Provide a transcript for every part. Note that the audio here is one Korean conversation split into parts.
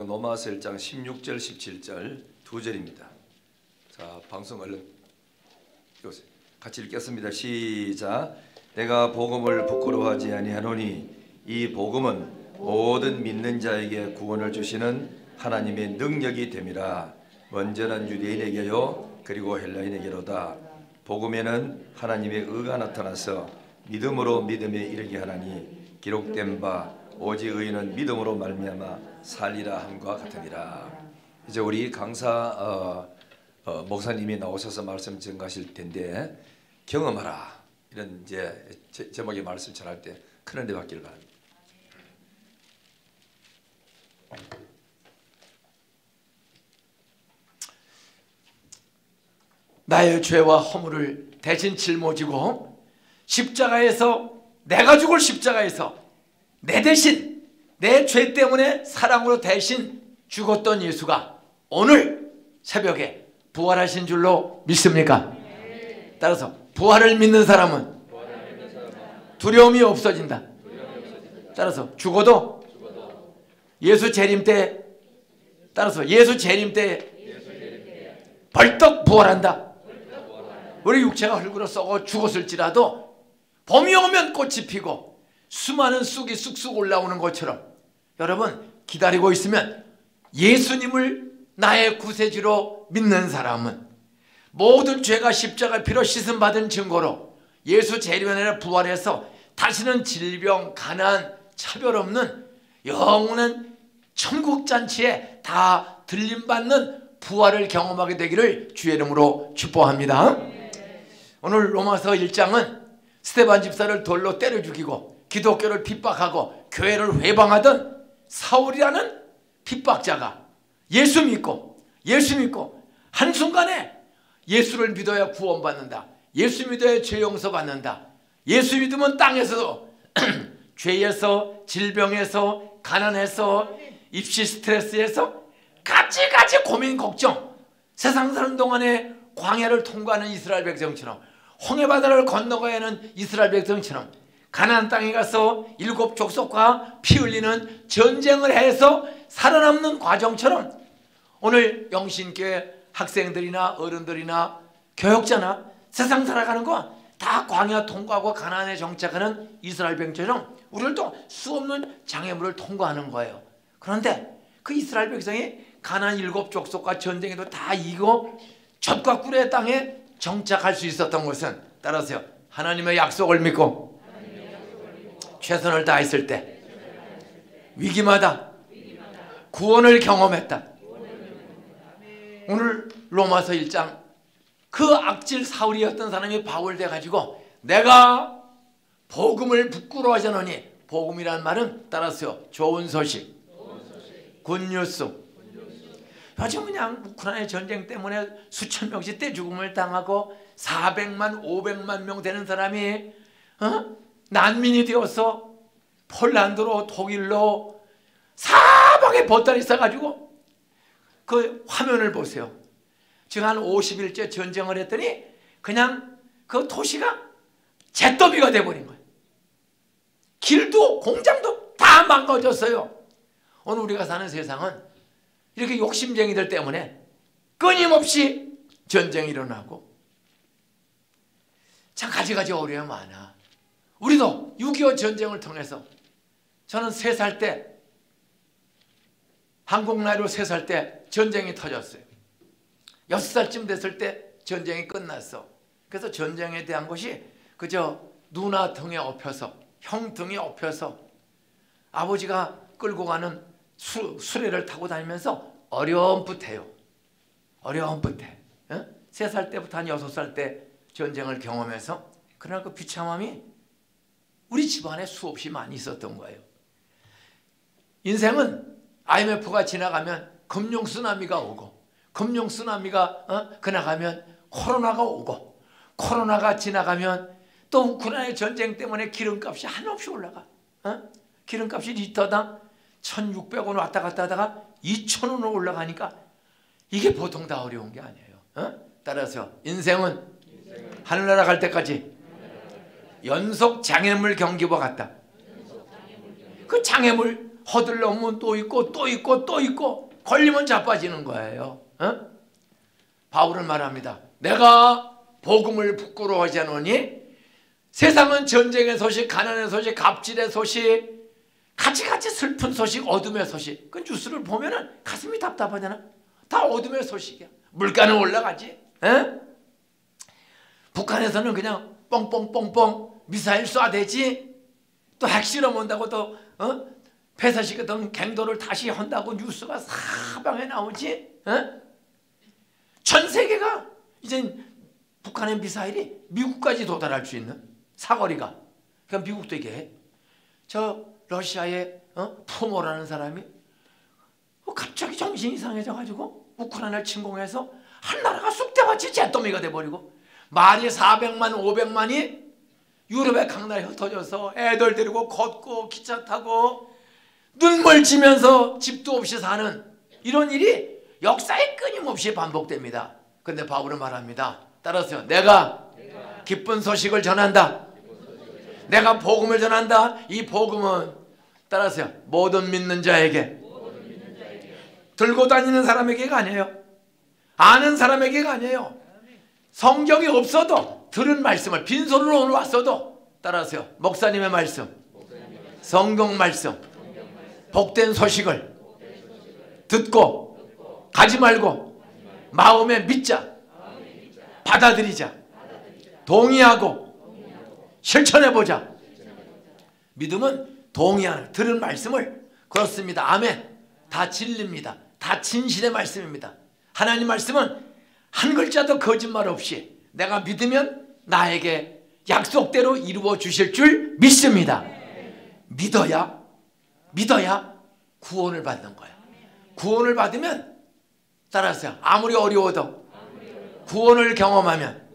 로마서 1장 16절 17절 두 절입니다. 자, 방송 얼른 같이 읽겠습니다. 시작. 내가 복음을 부끄러워하지 아니하노니 이 복음은 모든 믿는 자에게 구원을 주시는 하나님의 능력이 됨이라. 먼저는 유대인에게요 그리고 헬라인에게로다. 복음에는 하나님의 의가 나타나서 믿음으로 믿음에 이르게 하나니 기록된 바 오직 의인은 믿음으로 말미암아 살리라 함과 같으니라. 이제 우리 강사 목사님이 나오셔서 말씀 전가하실 텐데, 경험하라 이런 이제 제목의 말씀 전할 때 큰 은혜 받기를 바랍니다. 나의 죄와 허물을 대신 짊어지고 십자가에서, 내가 죽을 십자가에서 내 대신, 내 죄 때문에 사랑으로 대신 죽었던 예수가 오늘 새벽에 부활하신 줄로 믿습니까? 따라서 부활을 믿는 사람은 두려움이 없어진다. 따라서 죽어도 예수 재림 때, 따라서 예수 재림 때 벌떡 부활한다. 우리 육체가 흙으로 썩어 죽었을지라도 봄이 오면 꽃이 피고 수많은 쑥이 쑥쑥 올라오는 것처럼, 여러분 기다리고 있으면 예수님을 나의 구세주로 믿는 사람은 모든 죄가 십자가 피로 씻음받은 증거로 예수 재림에 부활해서 다시는 질병, 가난, 차별 없는 영원한 천국잔치에 다 들림받는 부활을 경험하게 되기를 주의 이름으로 축복합니다. 오늘 로마서 1장은 스데반 집사를 돌로 때려 죽이고 기독교를 핍박하고 교회를 회방하던 사울이라는 핍박자가 예수 믿고 한순간에 예수를 믿어야 구원받는다, 예수 믿어야 죄 용서받는다, 예수 믿으면 땅에서도 죄에서, 질병에서, 가난에서, 입시 스트레스에서 가지가지 고민 걱정, 세상 사는 동안에 광야를 통과하는 이스라엘 백성처럼, 홍해바다를 건너가야 하는 이스라엘 백성처럼, 가나안 땅에 가서 7 족속과 피 흘리는 전쟁을 해서 살아남는 과정처럼, 오늘 영신교회 학생들이나 어른들이나 교역자나 세상 살아가는 거 다 광야 통과하고 가나안에 정착하는 이스라엘 백성처럼 우리들도 수없는 장애물을 통과하는 거예요. 그런데 그 이스라엘 백성이 가나안 7 족속과 전쟁에도 다 이기고 젖과 꿀의 땅에 정착할 수 있었던 것은, 따라서요, 하나님의 약속을 믿고 최선을 다했을 때 위기마다 구원을 경험했다. 오늘 로마서 1장, 그 악질 사울이었던 사람이 바울 돼가지고 내가 복음을 부끄러워하지 않으니, 복음이란 말은 따라서요 좋은 소식, 굿뉴스. 요즘 그냥 우크라이나 전쟁 때문에 수천 명씩 떼죽음을 당하고 400만 500만 명 되는 사람이 난민이 되어서 폴란드로, 독일로 사방에 보따리 싸가지고, 그 화면을 보세요. 지금 한 50일째 전쟁을 했더니 그냥 그 도시가 잿더미가 돼버린 거예요. 길도 공장도 다 망가졌어요. 오늘 우리가 사는 세상은 이렇게 욕심쟁이들 때문에 끊임없이 전쟁이 일어나고 참 가지가지 어려움이 많아. 우리도 6.25 전쟁을 통해서, 저는 3살 때, 한국 나이로 3살 때 전쟁이 터졌어요. 6살쯤 됐을 때 전쟁이 끝났어. 그래서 전쟁에 대한 것이 그저 누나 등에 업혀서, 형 등에 업혀서 아버지가 끌고 가는 수레를 타고 다니면서 어려움부터해요. 어려움부터. 3살 때부터 한 6살 때 전쟁을 경험해서, 그러나 그 비참함이 우리 집안에 수없이 많이 있었던 거예요. 인생은 IMF가 지나가면 금융 쓰나미가 오고, 금융 쓰나미가 지나가면 코로나가 오고, 코로나가 지나가면 또 우크라이나 전쟁 때문에 기름값이 한없이 올라가. 기름값이 리터당 1,600원 왔다 갔다 하다가 2,000원으로 올라가니까 이게 보통 다 어려운 게 아니에요. 따라서 인생은 하늘나라 갈 때까지 연속 장애물 경기와 같다. 그 장애물, 허들러면 또 있고 또 있고 또 있고 걸리면 자빠지는 거예요. 바울은 말합니다. 내가 복음을 부끄러워하지 않으니 세상은 전쟁의 소식, 가난의 소식, 갑질의 소식, 같이 슬픈 소식, 어둠의 소식. 그 뉴스를 보면은 가슴이 답답하잖아. 다 어둠의 소식이야. 물가는 올라가지. 북한에서는 그냥 뻥뻥뻥뻥 미사일 쏴대지. 또 핵실험 온다고 또 폐쇄시켰던 갱도를 다시 한다고 뉴스가 사방에 나오지. 전 세계가 이제 북한의 미사일이 미국까지 도달할 수 있는 사거리가. 그러니까 미국도 이게 저 러시아의 푸모라는 사람이 갑자기 정신이 이상해져가지고 우크라이나를 침공해서 한 나라가 쑥대밭이 잿더미가 돼버리고 말이 400만 500만이 유럽의 강나라에 흩어져서 애들 데리고 걷고 기차 타고 눈물 지면서 집도 없이 사는 이런 일이 역사에 끊임없이 반복됩니다. 그런데 바울은 말합니다. 따라서 내가 기쁜 소식을 전한다. 내가 복음을 전한다. 이 복음은 따라서요. 모든 믿는 자에게 들고 다니는 사람에게가 아니에요. 아는 사람에게가 아니에요. 성경이 없어도 들은 말씀을 빈손으로 오늘 왔어도 따라서요. 목사님의 말씀, 성경 말씀, 복된 소식을 듣고 가지 말고 마음에 믿자, 받아들이자, 동의하고 실천해보자. 믿음은 동의하는, 들은 말씀을 그렇습니다. 아멘. 다 진리입니다. 다 진실의 말씀입니다. 하나님 말씀은 한 글자도 거짓말 없이 내가 믿으면 나에게 약속대로 이루어 주실 줄 믿습니다. 믿어야 구원을 받는 거야. 구원을 받으면 따라서 아무리 어려워도 구원을 경험하면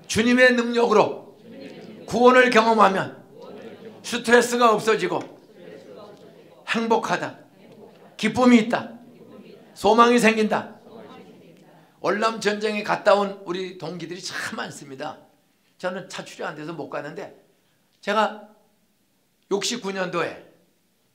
주님의 능력으로 구원을 경험하면 스트레스가 없어지고 행복하다. 기쁨이 있다. 소망이 생긴다. 월남 전쟁에 갔다 온 우리 동기들이 참 많습니다. 저는 차출이 안 돼서 못 가는데 제가 69년도에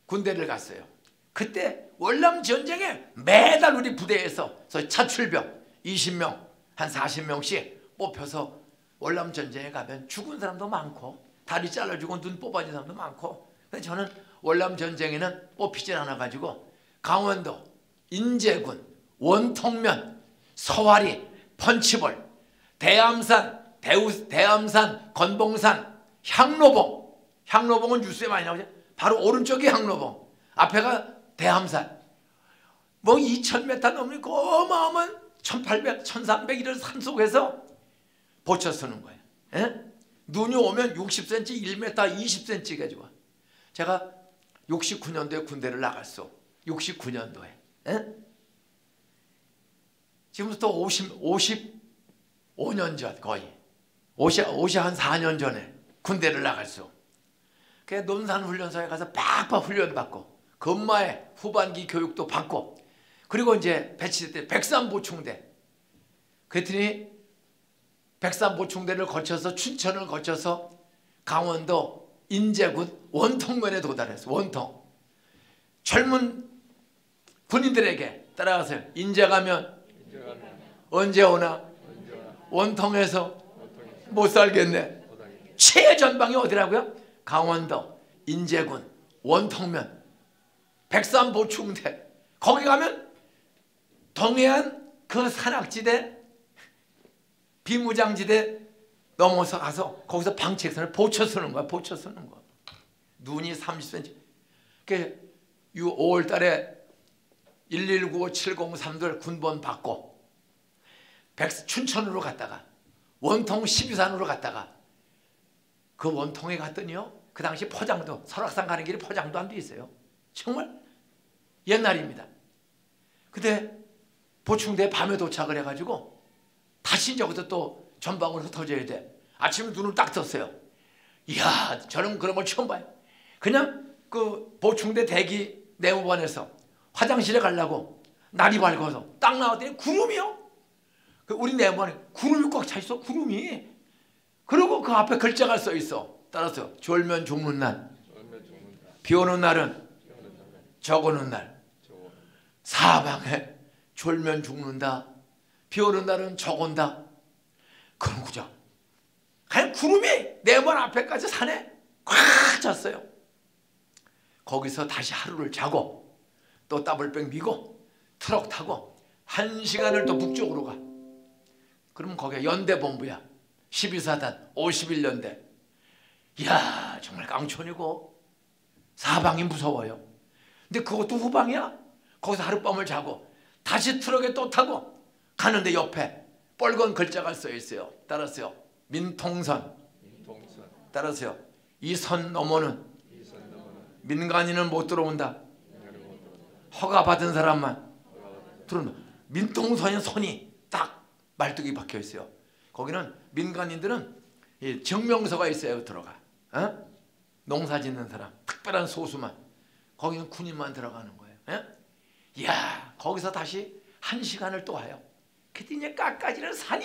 군대를 갔어요. 그때 월남 전쟁에 매달 우리 부대에서 차출병 20명 한 40명씩 뽑혀서 월남 전쟁에 가면 죽은 사람도 많고 다리 잘라주고 눈 뽑아진 사람도 많고, 근데 저는 월남 전쟁에는 뽑히질 않아가지고 강원도, 인제군, 원통면, 서화리, 펀치볼, 대암산, 건봉산, 향로봉은 뉴스에 많이 나오죠. 바로 오른쪽이 향로봉, 앞에가 대암산. 뭐 2000m 넘는 어마어마한 1800, 1300 이런 산속에서 보쳐 쓰는 거예요. 눈이 오면 60cm, 1m, 20cm 가지고. 제가 69년도에 군대를 나갔어. 69년도에. 지금부터 55년 전 거의. 50 한 4년 전에 군대를 나갔어. 그 논산훈련소에 가서 빡빡 훈련받고 근마에 후반기 교육도 받고 그리고 이제 배치될 때 백산보충대. 그랬더니 백산보충대를 거쳐서 춘천을 거쳐서 강원도 인제군 원통면에 도달했어. 원통. 젊은 군인들에게 따라가서 인제 가면 언제 오나? 원통에서 못 살겠네. 최전방이 어디라고요? 강원도 인제군 원통면 백산보충대. 거기 가면 동해안 그 산악지대 비무장지대 넘어서 가서 거기서 방책선을 보쳐 쓰는 거야. 보쳐 쓰는 거. 눈이 30cm. 그 5월 달에 119, 703들 군번 받고 춘천으로 갔다가 원통 12산으로 갔다가 그 원통에 갔더니요. 그 당시 포장도 설악산 가는 길에 포장도 안 돼 있어요. 정말 옛날입니다. 근데 보충대 밤에 도착을 해가지고 다시 이제 거기서 또 전방으로 흩어져야 돼. 아침에 눈을 딱 떴어요. 이야, 저는 그런 걸 처음 봐요. 그냥 그 보충대 대기 내무반에서 화장실에 가려고 날이 밝아서 딱 나왔더니 구름이요. 우리 내무반에 구름이 꽉 차 있어. 구름이. 그리고 그 앞에 글자가 써 있어. 따라서 졸면 죽는 날, 비 오는 날은 적어는 날 사방에 졸면 죽는다. 비 오는 날은 적온다. 그런 구정. 그냥 구름이 내 문 앞에까지 산에 꽉 찼어요. 거기서 다시 하루를 자고 또 더블백 미고 트럭 타고 1시간을 또 북쪽으로 가. 그러면 거기가 연대본부야. 12사단 51년대. 이야, 정말 깡촌이고 사방이 무서워요. 근데 그것도 후방이야. 거기서 하룻밤을 자고 다시 트럭에 또 타고 가는데 옆에 빨간 글자가 써 있어요. 따라서요. 민통선. 따라서요. 이 선 너머는 민간인은 못 들어온다. 허가 받은 사람만 들어온다. 민통선의 선이 딱 말뚝이 박혀 있어요. 거기는 민간인들은 증명서가 있어야 들어가. 어? 농사 짓는 사람, 특별한 소수만. 거기는 군인만 들어가는 거예요. 어? 이야, 거기서 다시 1시간을 또 와요. 그때 이제 깎아지는 산이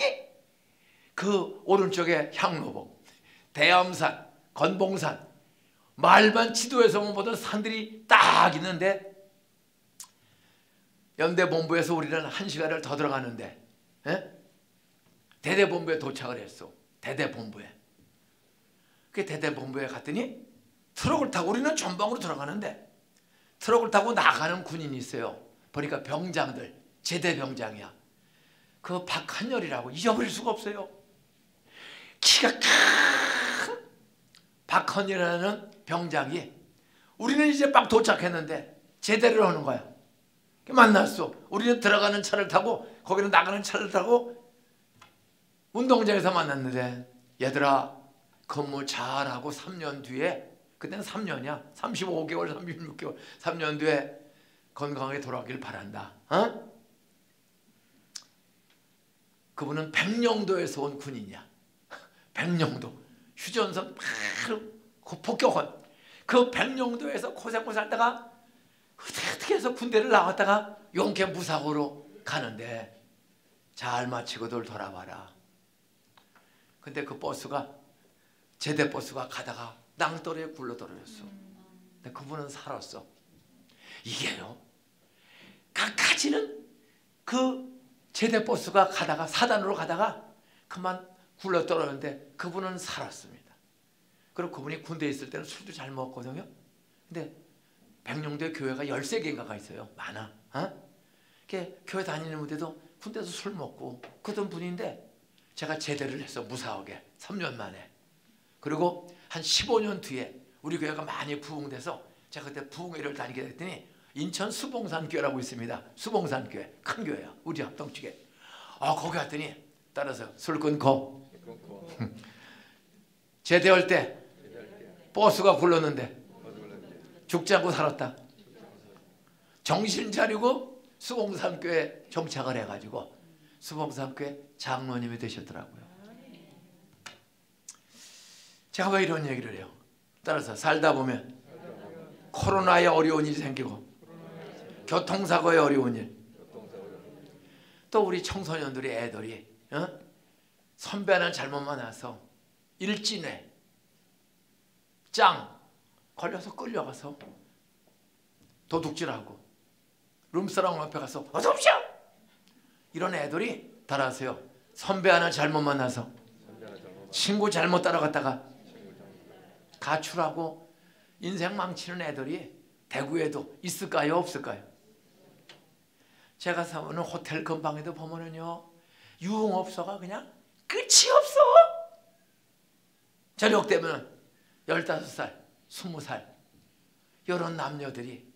그 오른쪽에 향로봉, 대암산, 건봉산, 말만 지도에서만 보던 산들이 딱 있는데 연대본부에서 우리는 1시간을 더 들어가는데 대대본부에 도착을 했어. 대대본부에. 그 대대본부에 갔더니 트럭을 타고 우리는 전방으로 들어가는데 트럭을 타고 나가는 군인이 있어요. 보니까 병장들, 제대병장이야. 그 박한열이라고 잊어버릴 수가 없어요. 키가 큰 박한열이라는 병장이 우리는 이제 막 도착했는데 제대를 하는 거야. 만났어. 우리는 들어가는 차를 타고 거기는 나가는 차를 타고 운동장에서 만났는데 얘들아 근무 잘하고 3년 뒤에 그때는 3년이야. 35개월, 36개월 3년 뒤에 건강하게 돌아오길 바란다. 어? 그분은 백령도에서 온 군인이야. 백령도 휴전선 그 폭격원 그 백령도에서 고생 살다가 어떻게 해서 군대를 나왔다가 용케 무사고로 가는데 잘 마치고들 돌아와라. 근데 그 버스가 제대 버스가 가다가 낭떠러지에 굴러 떨어졌어. 근데 그분은 살았어. 이게요. 각가지는 그 제대 버스가 가다가 사단으로 가다가 그만 굴러 떨어졌는데 그분은 살았습니다. 그리고 그분이 군대에 있을 때는 술도 잘 먹었거든요. 근데 백령도에 교회가 13개가가 있어요. 많아. 어? 교회 다니는데도 군대에서 술 먹고 그런 분인데 제가 제대를 해서 무사하게 3년 만에. 그리고 한 15년 뒤에 우리 교회가 많이 부흥돼서 제가 그때 부흥회를 다니게 됐더니 인천 수봉산교회라고 있습니다. 수봉산교회 큰 교회야. 우리 합동 쪽에. 거기 갔더니 따라서 술 끊고 제대할 때 버스가 굴렀는데 죽지 않고 살았다. 정신 차리고 수봉산교회 정착을 해가지고 수봉산교회 장로님이 되셨더라고요. 제가 왜 이런 얘기를 해요? 따라서 살다 보면 코로나에 어려운 일이 생기고 교통사고에 어려운 일, 또 우리 청소년들이 애들이 선배는 잘못 만나서 일진회 짱 걸려서 끌려가서 도둑질하고 룸사롱 앞에 가서 어서 오십시오 이런 애들이 따라하세요. 선배 하나 잘못 만나서 친구 잘못 따라갔다가 가출하고 인생 망치는 애들이 대구에도 있을까요 없을까요? 제가 사는 호텔 근방에도 보면은요 유흥업소가 그냥 끝이 없어. 저녁 되면 15살 20살 이런 남녀들이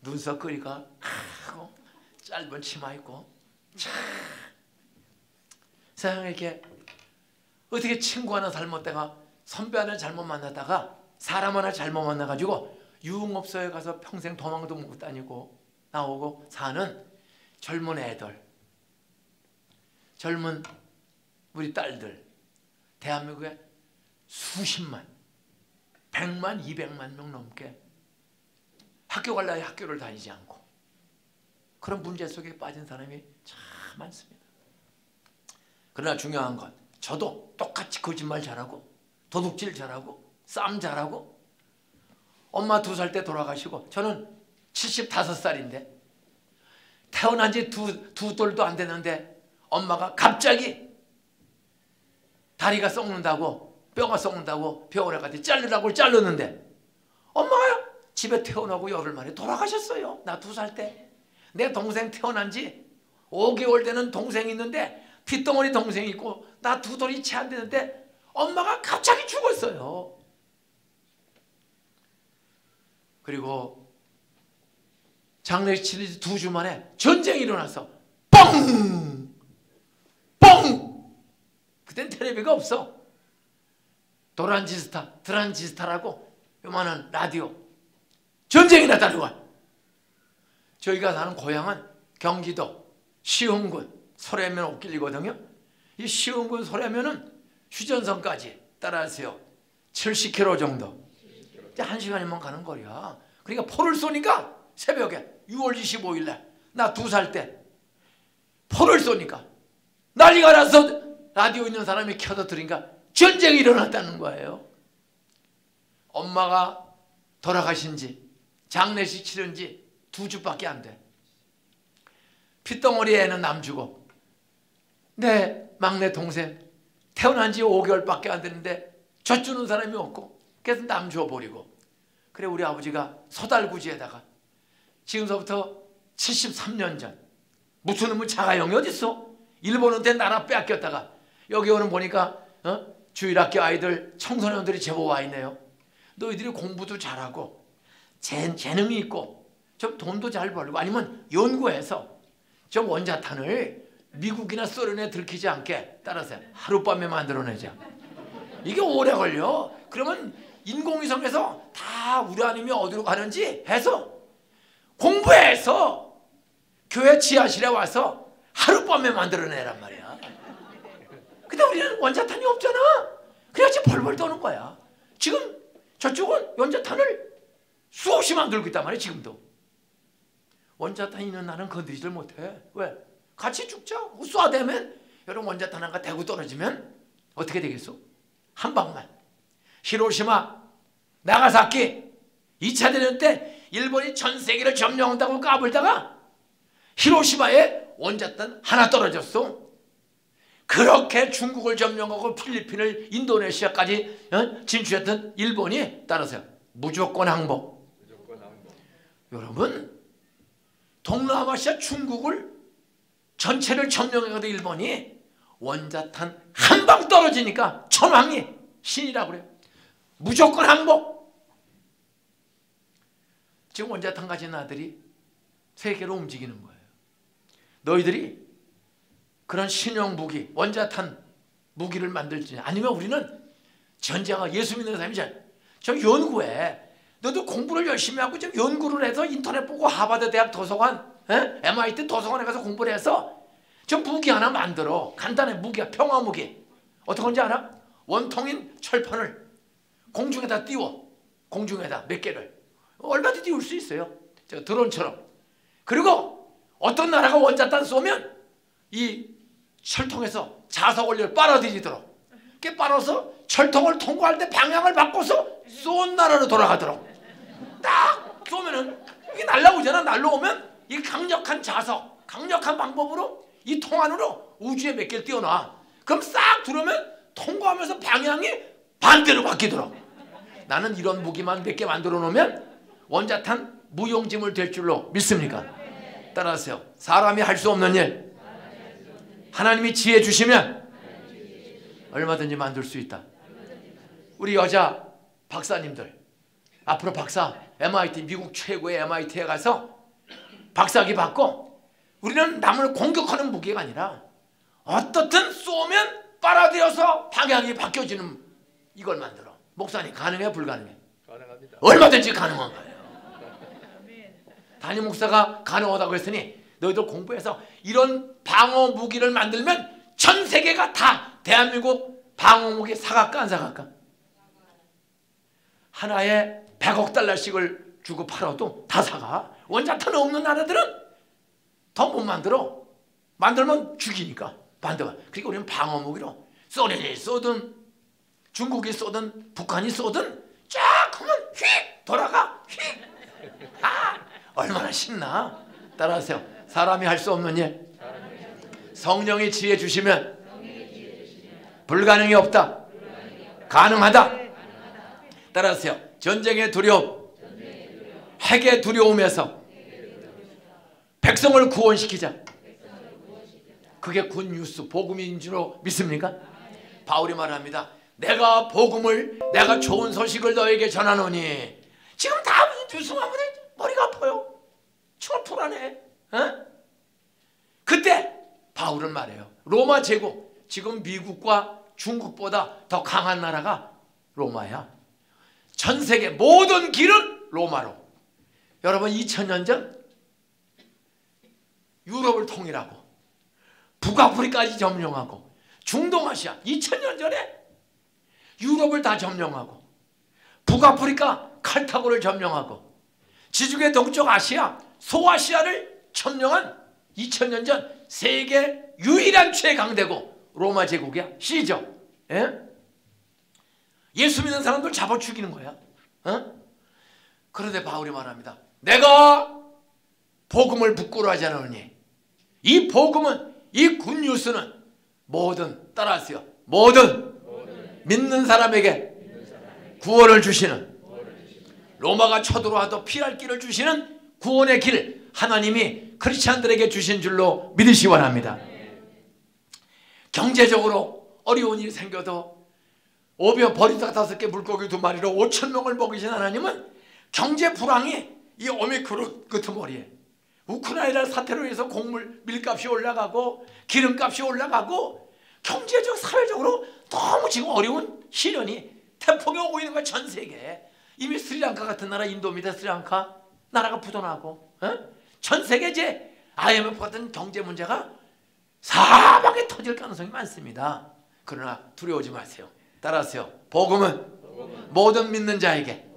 눈썹 그리가 하고 짧은 치마 입고 참 세상에 이렇게 어떻게 친구 하나 잘못다가 선배 하나 잘못 만났다가 사람 하나 잘못 만나가지고 유흥업소에 가서 평생 도망도 못 다니고 나오고 사는 젊은 애들, 젊은 우리 딸들 대한민국에 수십만, 100만, 200만 명 넘게 학교 갈 나이 학교를 다니지 않고 그런 문제 속에 빠진 사람이 참 많습니다. 그러나 중요한 건 저도 똑같이 거짓말 잘하고 도둑질 잘하고 싸움 잘하고 엄마 2살 때 돌아가시고 저는 75살인데 태어난 지 두 돌도 안 됐는데 엄마가 갑자기 다리가 썩는다고 뼈가 썩는다고 병원에 갔더니 자르라고 자르는데 엄마가 집에 태어나고 열흘 만에 돌아가셨어요. 나 2살 때. 내 동생 태어난 지 5개월 되는 동생이 있는데 핏덩어리 동생이 있고 나 2돌이 채 안 되는데 엄마가 갑자기 죽었어요. 그리고 장례식 치르지 2주 만에 전쟁이 일어났어. 뻥! 뻥! 그땐 텔레비가 없어. 도란지스타, 트란지스타라고 요만한 라디오. 전쟁이 났다는 거야. 저희가 사는 고향은 경기도 시흥군 소래면 옥길이거든요. 이 시흥군 소래면은 휴전선까지 따라하세요. 70km 정도. 1시간이면 가는 거리야. 그러니까 포를 쏘니까 새벽에 6월 25일 날 나 2살 때 포를 쏘니까 난리가 나서 라디오 있는 사람이 켜서 들으니까 전쟁이 일어났다는 거예요. 엄마가 돌아가신 지 장례식 치른 지 2주밖에 안 돼. 핏덩어리 애는 남주고 내 막내 동생 태어난 지 5개월밖에 안 되는데 젖주는 사람이 없고 그래서 남주어 버리고 그래 우리 아버지가 소달구지에다가 지금서부터 73년 전 무슨 놈의 자가용이 어딨어? 일본한테 나라 빼앗겼다가 여기 오는 보니까 주일학교 아이들 청소년들이 제법 와 있네요. 너희들이 공부도 잘하고 재능이 있고 좀 돈도 잘 벌고 아니면 연구해서 저 원자탄을 미국이나 소련에 들키지 않게 따라서 하룻밤에 만들어내자. 이게 오래 걸려. 그러면 인공위성에서 다 우라늄이 어디로 가는지 해서 공부해서 교회 지하실에 와서 하룻밤에 만들어내란 말이야. 근데 우리는 원자탄이 없잖아. 그래야지 벌벌 떠는 거야. 지금 저쪽은 원자탄을 수없이 만들고 있단 말이야. 지금도. 원자탄 있는 나는 건드리지를 못해. 왜? 같이 죽자. 쏴대면 여러분 원자탄 한가 대고 떨어지면 어떻게 되겠어? 한 방만. 히로시마, 나가사키 2차 대전 때 일본이 전 세계를 점령한다고 까불다가 히로시마에 원자탄 하나 떨어졌어. 그렇게 중국을 점령하고 필리핀을 인도네시아까지 진출했던 일본이 따라서 무조건 항복. 여러분 동남아시아 중국을 전체를 점령하던 일본이 원자탄 한 방 떨어지니까 천황이 신이라고 그래요. 무조건 항복. 지금 원자탄 가진 아들이 세계로 움직이는 거예요. 너희들이 그런 신형 무기, 원자탄 무기를 만들지 아니면 우리는 전쟁하고 예수 믿는 사람이 좀 연구해. 너도 공부를 열심히 하고 좀 연구를 해서 인터넷 보고 하버드 대학 도서관, MIT 도서관에 가서 공부를 해서 좀 무기 하나 만들어. 간단해. 무기야. 평화 무기. 어떤 건지 알아? 원통인 철판을 공중에다 띄워. 공중에다 몇 개를. 얼마든지 띄울 수 있어요. 저 드론처럼. 그리고 어떤 나라가 원자탄 쏘면 이 철통에서 자석 원료를 빨아들이도록. 이렇게 빨아서 철통을 통과할 때 방향을 바꿔서 쏜 나라로 돌아가도록. 딱 쏘면은 이게 날라오잖아. 날라오면 이 강력한 자석, 강력한 방법으로 이 통 안으로 우주에 몇 개를 띄워놔. 그럼 싹 들어오면 통과하면서 방향이 반대로 바뀌도록. 나는 이런 무기만 몇 개 만들어 놓으면 원자탄 무용지물 될 줄로 믿습니까? 따라하세요. 사람이 할 수 없는 일 하나님이 지혜 주시면 얼마든지 만들 수 있다. 우리 여자 박사님들 앞으로 박사 MIT 미국 최고의 MIT에 가서 박사학위 받고 우리는 남을 공격하는 무기가 아니라 어떻든 쏘면 빨아들여서 방향이 바뀌어지는 이걸 만들어. 목사님 가능해 불가능해? 가능합니다. 얼마든지 가능한 거예요. 담임 목사가 가능하다고 했으니 너희들 공부해서 이런 방어 무기를 만들면 전 세계가 다 대한민국 방어 무기 사갈까 안 사갈까? 하나에 100억 달러씩을 주고 팔아도 다 사가. 원자탄 없는 나라들은 더 못 만들어. 만들면 죽이니까 반대가. 그러니까 우리는 방어 무기로 소련이 쏘든 중국이 쏘든 북한이 쏘든 쫙 하면 휙 돌아가. 얼마나 신나. 따라하세요. 사람이 할 수 없는 일, 성령이 지혜 주시면 불가능이 없다. 가능하다. 따라하세요. 전쟁의 두려움, 핵의 두려움에서 백성을 구원시키자. 그게 굿뉴스, 복음인 줄로 믿습니까? 바울이 말합니다. 내가 복음을, 내가 좋은 소식을 너에게 전하노니. 지금 다 뉴스하면 머리가 아파요. 정말 불안해. 그때 바울은 말해요. 로마 제국, 지금 미국과 중국보다 더 강한 나라가 로마야. 전 세계 모든 길은 로마로. 여러분 2000년 전 유럽을 통일하고 북아프리까지 점령하고 중동아시아 2000년 전에 유럽을 다 점령하고 북아프리카 칼타고를 점령하고 지중해 동쪽 아시아 소아시아를 점령한 2000년 전 세계 유일한 최강대국 로마 제국이야. 시죠. 예? 예수 믿는 사람들 잡아 죽이는 거야. 그런데 바울이 말합니다. 내가 복음을 부끄러워하지 않으니 이 복음은, 이 굿뉴스는 모든, 따라하세요, 모든 믿는 사람에게 구원을 주시는, 로마가 쳐들어와도 피할 길을 주시는 구원의 길, 하나님이 크리스찬들에게 주신 줄로 믿으시기 바랍니다. 경제적으로 어려운 일이 생겨도 오병 버리다 5개 물고기 2마리로 5,000명을 먹이신 하나님은 경제 불황이 이 오미크론 끄트머리에 우크라이나 사태로 인해서 곡물 밀값이 올라가고 기름값이 올라가고 경제적 사회적으로 너무 지금 어려운 시련이 태풍이 오고 있는 거야. 전 세계에. 이미 스리랑카 같은 나라, 인도 밑에 스리랑카 나라가 부도나고 전 세계 이제 IMF 같은 경제 문제가 사방에 터질 가능성이 많습니다. 그러나 두려워하지 마세요. 따라하세요. 복음은 모든 믿는 자에게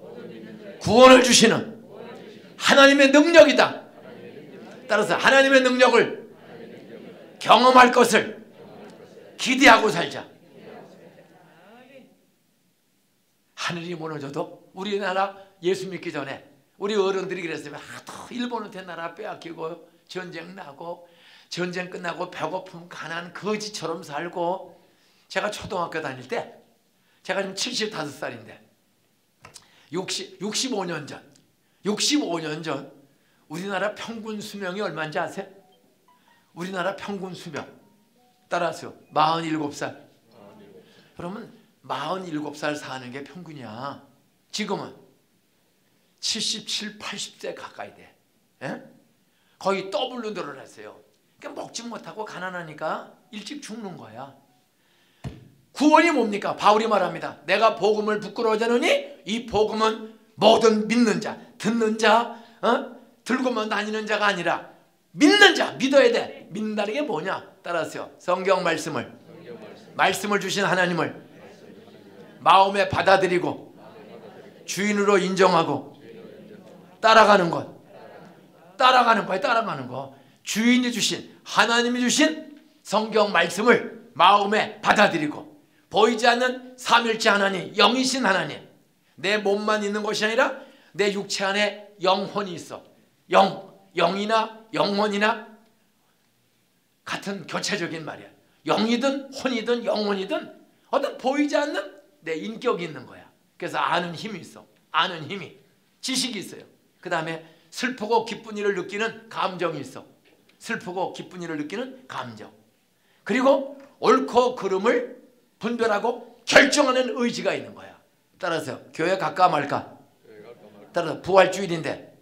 구원을 주시는 하나님의 능력이다. 따라서 하나님의 능력을 경험할 것을 기대하고 살자. 하늘이 무너져도 우리나라 예수 믿기 전에 우리 어른들이 그랬어요. 또 일본한테 나라 빼앗기고 전쟁 나고 전쟁 끝나고 배고픔 가난 거지처럼 살고. 제가 초등학교 다닐 때, 제가 지금 75살인데 65년 전 우리나라 평균 수명이 얼마인지 아세요? 우리나라 평균 수명 따라하세요. 47살. 그러면 47살 사는 게 평균이야. 지금은 77, 80세 가까이 돼. 예? 거의 더블로 늘어났어요. 그러니까 먹지 못하고 가난하니까 일찍 죽는 거야. 구원이 뭡니까? 바울이 말합니다. 내가 복음을 부끄러워하지 않으니 이 복음은 모든 믿는 자, 듣는 자, 들고만 다니는 자가 아니라 믿는 자, 믿어야 돼. 믿는다는 게 뭐냐? 따라하세요. 성경 말씀을 주신 하나님을 마음에 받아들이고 주인으로 인정하고 따라가는 것. 따라가는 거. 주인이 주신, 하나님이 주신 성경 말씀을 마음에 받아들이고 보이지 않는 삼일째 하나님, 영이신 하나님, 내 몸만 있는 것이 아니라 내 육체 안에 영혼이 있어. 영이나 영혼이나 같은 교체적인 말이야. 영이든 혼이든 영혼이든 어떤 보이지 않는 내 인격이 있는 거야. 그래서 아는 힘이 있어. 아는 힘이, 지식이 있어요. 그 다음에 슬프고 기쁜 일을 느끼는 감정이 있어. 슬프고 기쁜 일을 느끼는 감정. 그리고 옳고 그름을 분별하고 결정하는 의지가 있는 거야. 따라서 교회 갈까 말까. 따라서 부활주일인데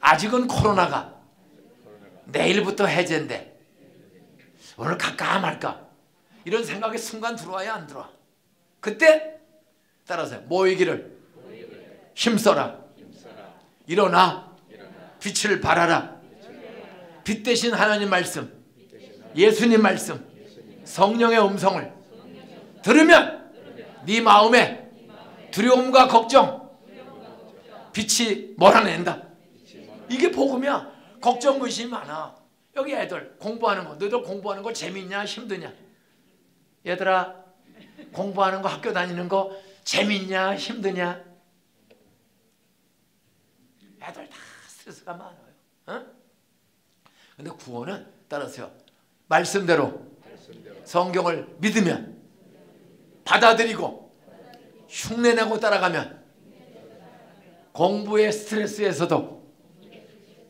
아직은 코로나가, 내일부터 해제인데 오늘 갈까 말까. 이런 생각이 순간 들어와야 안 들어와. 그때 따라서 모이기를 힘써라. 일어나 빛을 발하라. 빛 대신 하나님 말씀, 예수님 말씀, 성령의 음성을 들으면 네 마음에 두려움과 걱정, 빛이 몰아낸다. 이게 복음이야. 걱정 의심이 많아. 여기 애들 공부하는 거, 너희들 공부하는 거 재밌냐 힘드냐? 얘들아, 공부하는 거, 학교 다니는 거 재밌냐 힘드냐? 애들 다 스트레스가 많아요. 어? 근데 구원은 따라서요. 말씀대로 성경을 믿으면, 받아들이고 흉내내고 따라가면 공부의 스트레스에서도,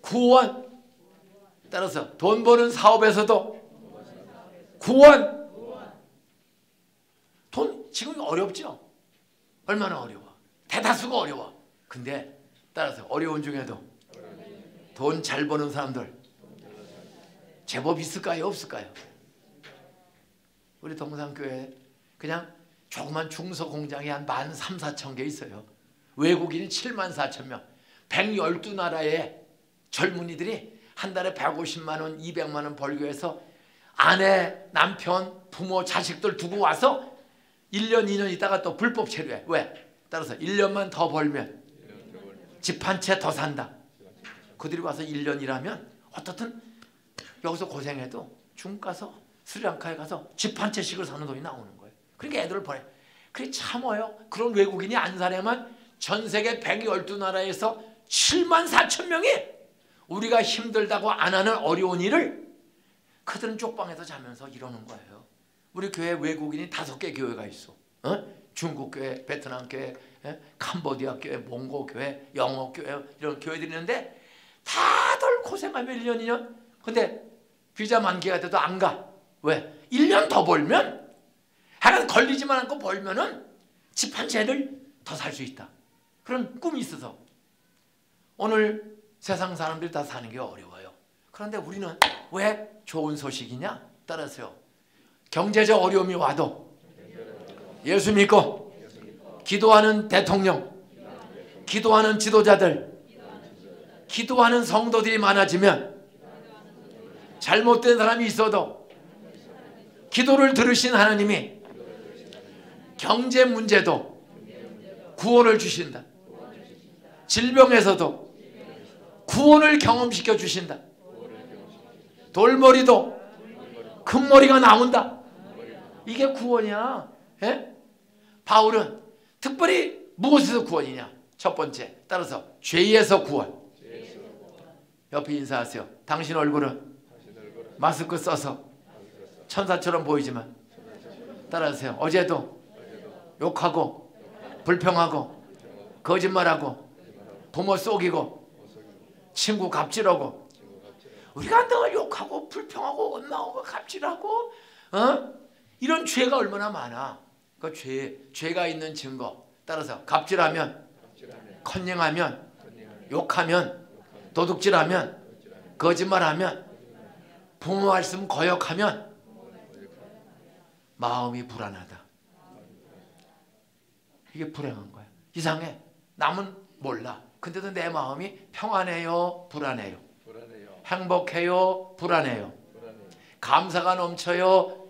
구원, 따라서 돈 버는 사업에서도 구원. 돈 지금 어렵죠? 얼마나 어려워. 대다수가 어려워. 근데 따라서 어려운 중에도 돈 잘 버는 사람들 제법 있을까요? 없을까요? 우리 동산교회 그냥 조그만 중소공장이 한 13,000~14,000개 있어요. 외국인이 74,000명. 112나라의 젊은이들이 한 달에 150만 원, 200만 원 벌기 위해서 아내, 남편, 부모, 자식들 두고 와서 1년, 2년 있다가 또 불법 체류해. 왜? 따라서 1년만 더 벌면 집 한 채 더 산다. 그들이 와서 1년 일하면 어떻든 여기서 고생해도 중국 가서 스리랑카에 가서 집 한 채씩을 사는 돈이 나오는 거예요. 그러니까 애들을 보내. 그래 참어요. 그런 외국인이 안 사려면 전 세계 112나라에서 74,000명이 우리가 힘들다고 안 하는 어려운 일을 그들은 쪽방에서 자면서 이러는 거예요. 우리 교회 외국인이 5개 교회가 있어. 중국 교회, 베트남 교회, 캄보디아 교회, 몽고 교회, 영어 교회 이런 교회들이 있는데 다들 고생하며 1년, 2년. 근데 비자 만기가 돼도 안 가. 왜? 1년 더 벌면 하여간 걸리지만 않고 벌면은 집 한 채를 더 살 수 있다. 그런 꿈이 있어서 오늘 세상 사람들이 다 사는 게 어려워요. 그런데 우리는 왜 좋은 소식이냐? 따라서요. 경제적 어려움이 와도 예수 믿고 기도하는 대통령, 기도하는 지도자들, 기도하는 성도들이 많아지면 잘못된 사람이 있어도 기도를 들으신 하나님이 경제 문제도 구원을 주신다. 질병에서도 구원을 경험시켜 주신다. 돌머리도 큰 머리가 나온다. 이게 구원이야. 예? 바울은 특별히 무엇에서 구원이냐? 첫 번째, 따라서 죄에서 구원. 옆에 인사하세요. 당신 얼굴은 마스크 써서 천사처럼 보이지만 따라하세요. 어제도 욕하고 불평하고 거짓말하고 부모 속이고 친구 갑질하고 우리가 늘 욕하고 불평하고 원망하고 갑질하고 이런 죄가 얼마나 많아. 그 죄가 있는 증거. 따라서 갑질하면, 컨닝하면, 욕하면, 도둑질하면, 거짓말하면, 부모 말씀 거역하면 마음이 불안하다. 이게 불행한 거야. 이상해. 남은 몰라. 근데도 내 마음이 평안해요? 불안해요? 행복해요? 불안해요? 감사가 넘쳐요?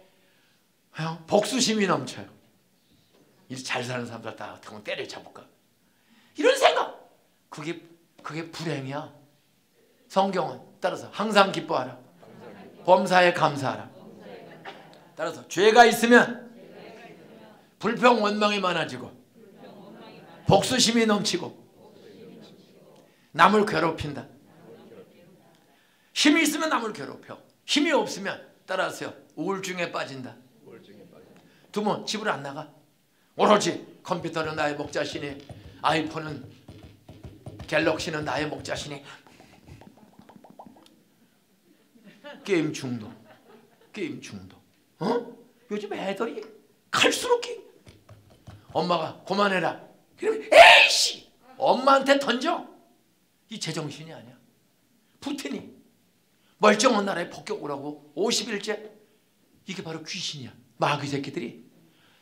복수심이 넘쳐요? 잘 사는 사람들 다 어떻게 때려잡을까? 이런 생각. 그게 불행이야. 성경은 따라서 항상 기뻐하라. 범사에 감사하라. 따라서 죄가 있으면 불평 원망이 많아지고 복수심이 넘치고 남을 괴롭힌다. 힘이 있으면 남을 괴롭혀. 힘이 없으면 따라서요 우울증에 빠진다. 두 번 집을 안 나가. 오로지 컴퓨터는 나의 목자시니, 아이폰은 갤럭시는 나의 목자시니. 게임 중독. 요즘 애들이 갈수록 엄마가 그만해라. 그러면 에이씨 엄마한테 던져. 이 제정신이 아니야. 푸틴이 멀쩡한 나라에 폭격을 하고 50일째 이게 바로 귀신이야. 마귀 새끼들이.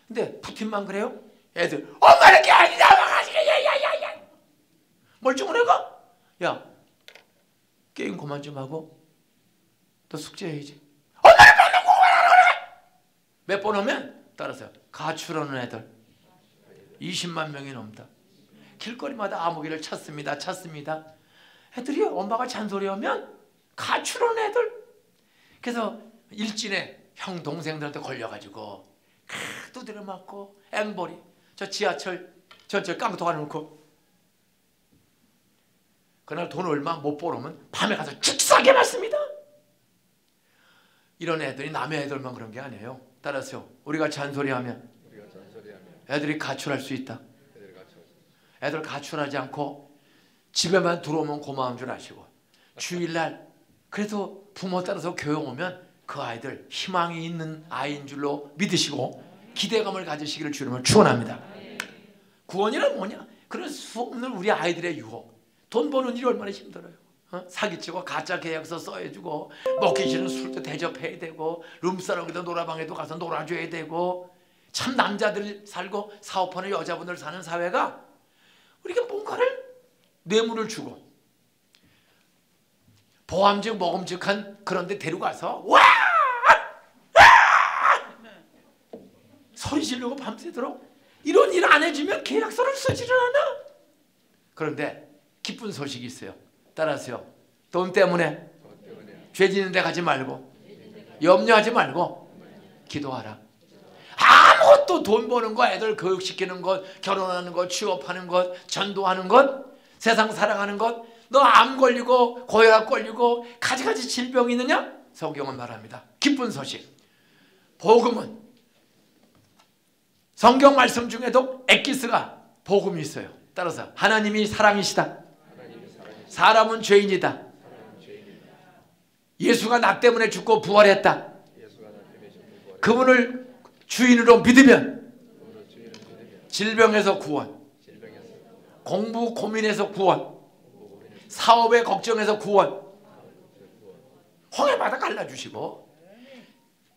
근데 푸틴만 그래요? 애들 엄마는 게 아니다. 야야야야. 멀쩡한 애가 야 게임 그만 좀 하고 너 숙제해야지. 엄마는 방금 그만하라 그래. 몇 번 오면 따라서 가출하는 애들 20만 명이 넘다. 길거리마다 아무개를 찾습니다. 애들이 엄마가 잔소리하면 가출하는 애들. 그래서 일진에 형 동생들한테 걸려가지고 두드려 맞고 앵벌이 저 지하철 전철 깡통 안에 놓고 그날 돈 얼마 못 벌으면 밤에 가서 죽사게 맞습니다. 이런 애들이 남의 애들만 그런 게 아니에요. 따라서 우리가 잔소리하면 애들이 가출할 수 있다. 애들 가출하지 않고 집에만 들어오면 고마운 줄 아시고, 주일날 그래도 부모 따라서 교회 오면 그 아이들 희망이 있는 아이인 줄로 믿으시고 기대감을 가지시기를 주님을 축원합니다. 구원이란 뭐냐? 그런 수 없는 우리 아이들의 유혹. 돈 버는 일이 얼마나 힘들어요. 사기치고 가짜 계약서 써해주고, 먹기 싫은 술도 대접해야 되고, 룸사롱에도 노라방에도 가서 놀아줘야 되고, 참 남자들 살고 사업하는 여자분들 사는 사회가 우리가 뭔가를 뇌물을 주고 보암직 먹음직한 그런 데 데려가서 와! 소리 지르고 밤새도록 이런 일 안 해주면 계약서를 쓰지를 않아. 그런데 기쁜 소식이 있어요. 따라서요, 돈 때문에 죄 짓는 데 가지 말고 염려하지 말고 기도하라. 아무것도 돈 버는 거, 애들 교육시키는 것, 결혼하는 것, 취업하는 것, 전도하는 것, 세상 살아가는 것, 너 암 걸리고 고혈압 걸리고 가지가지 질병이 있느냐? 성경은 말합니다. 기쁜 소식. 복음은 성경 말씀 중에도 엑기스가 복음이 있어요. 따라서 하나님이 사랑이시다. 사람은 죄인이다. 예수가 나 때문에 죽고 부활했다. 그분을 주인으로 믿으면 질병에서 구원, 공부 고민에서 구원, 사업의 걱정에서 구원, 홍해바다 갈라주시고,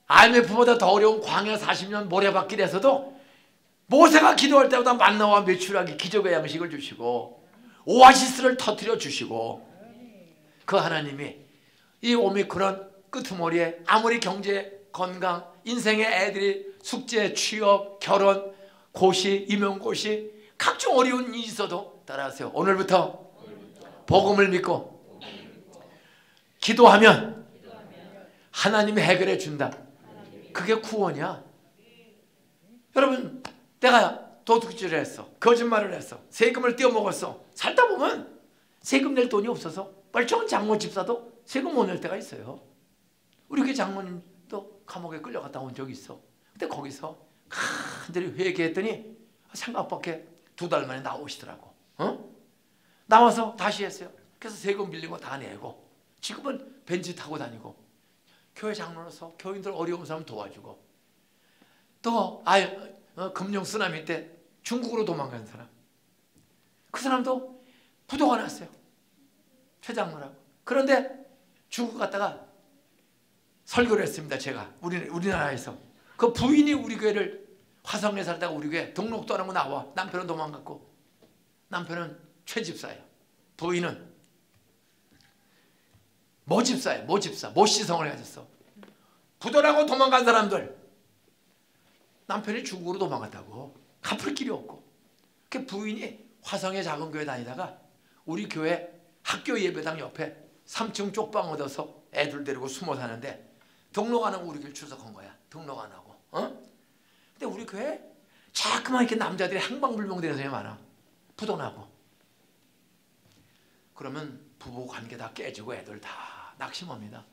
IMF보다 더 어려운 광야 40년 모래밭길에서도 모세가 기도할 때마다 만나와 메추라기 기적의 양식을 주시고, 오아시스를 터뜨려 주시고, 그 하나님이 이 오미크론 끄트머리에 아무리 경제, 건강, 인생의 애들이 숙제, 취업, 결혼, 고시, 임용고시, 각종 어려운 일이 있어도 따라하세요. 오늘부터 복음을 믿고 기도하면 하나님이 해결해 준다. 그게 구원이야. 여러분, 내가 도둑질을 했어, 거짓말을 했어, 세금을 떼어먹었어. 살다 보면 세금 낼 돈이 없어서 멀쩡한 장모 집사도 세금 못 낼 때가 있어요. 우리 교회 장모님도 감옥에 끌려갔다 온 적이 있어. 근데 거기서 간절히 회개했더니 생각밖에 2달 만에 나오시더라고. 나와서 다시 했어요. 그래서 세금 빌리고 다 내고 지금은 벤츠 타고 다니고 교회 장로로서 교인들 어려운 사람 도와주고, 또 금융 쓰나미 때 중국으로 도망간 사람, 그 사람도 부도가 났어요. 최장로라고. 그런데 중국 갔다가 설교를 했습니다. 제가 우리나라에서. 그 부인이 우리 교회를, 화성에 살다가 우리 교회 등록도 안 하고 나와. 남편은 도망갔고, 남편은 최집사예요. 부인은 모집사예요. 모시성을 가졌어. 부도나고 도망간 사람들, 남편이 중국으로 도망갔다고. 갚을 길이 없고. 그 부인이 화성의 작은 교회 다니다가 우리 교회 학교 예배당 옆에 3층 쪽방 얻어서 애들 데리고 숨어 사는데 등록 안 하고 우리 교회 출석한 거야. 등록 안 하고. 근데 우리 교회 자꾸만 이렇게 남자들이 행방불명되는 사람이 많아. 부도나고. 그러면 부부 관계 다 깨지고 애들 다 낙심합니다.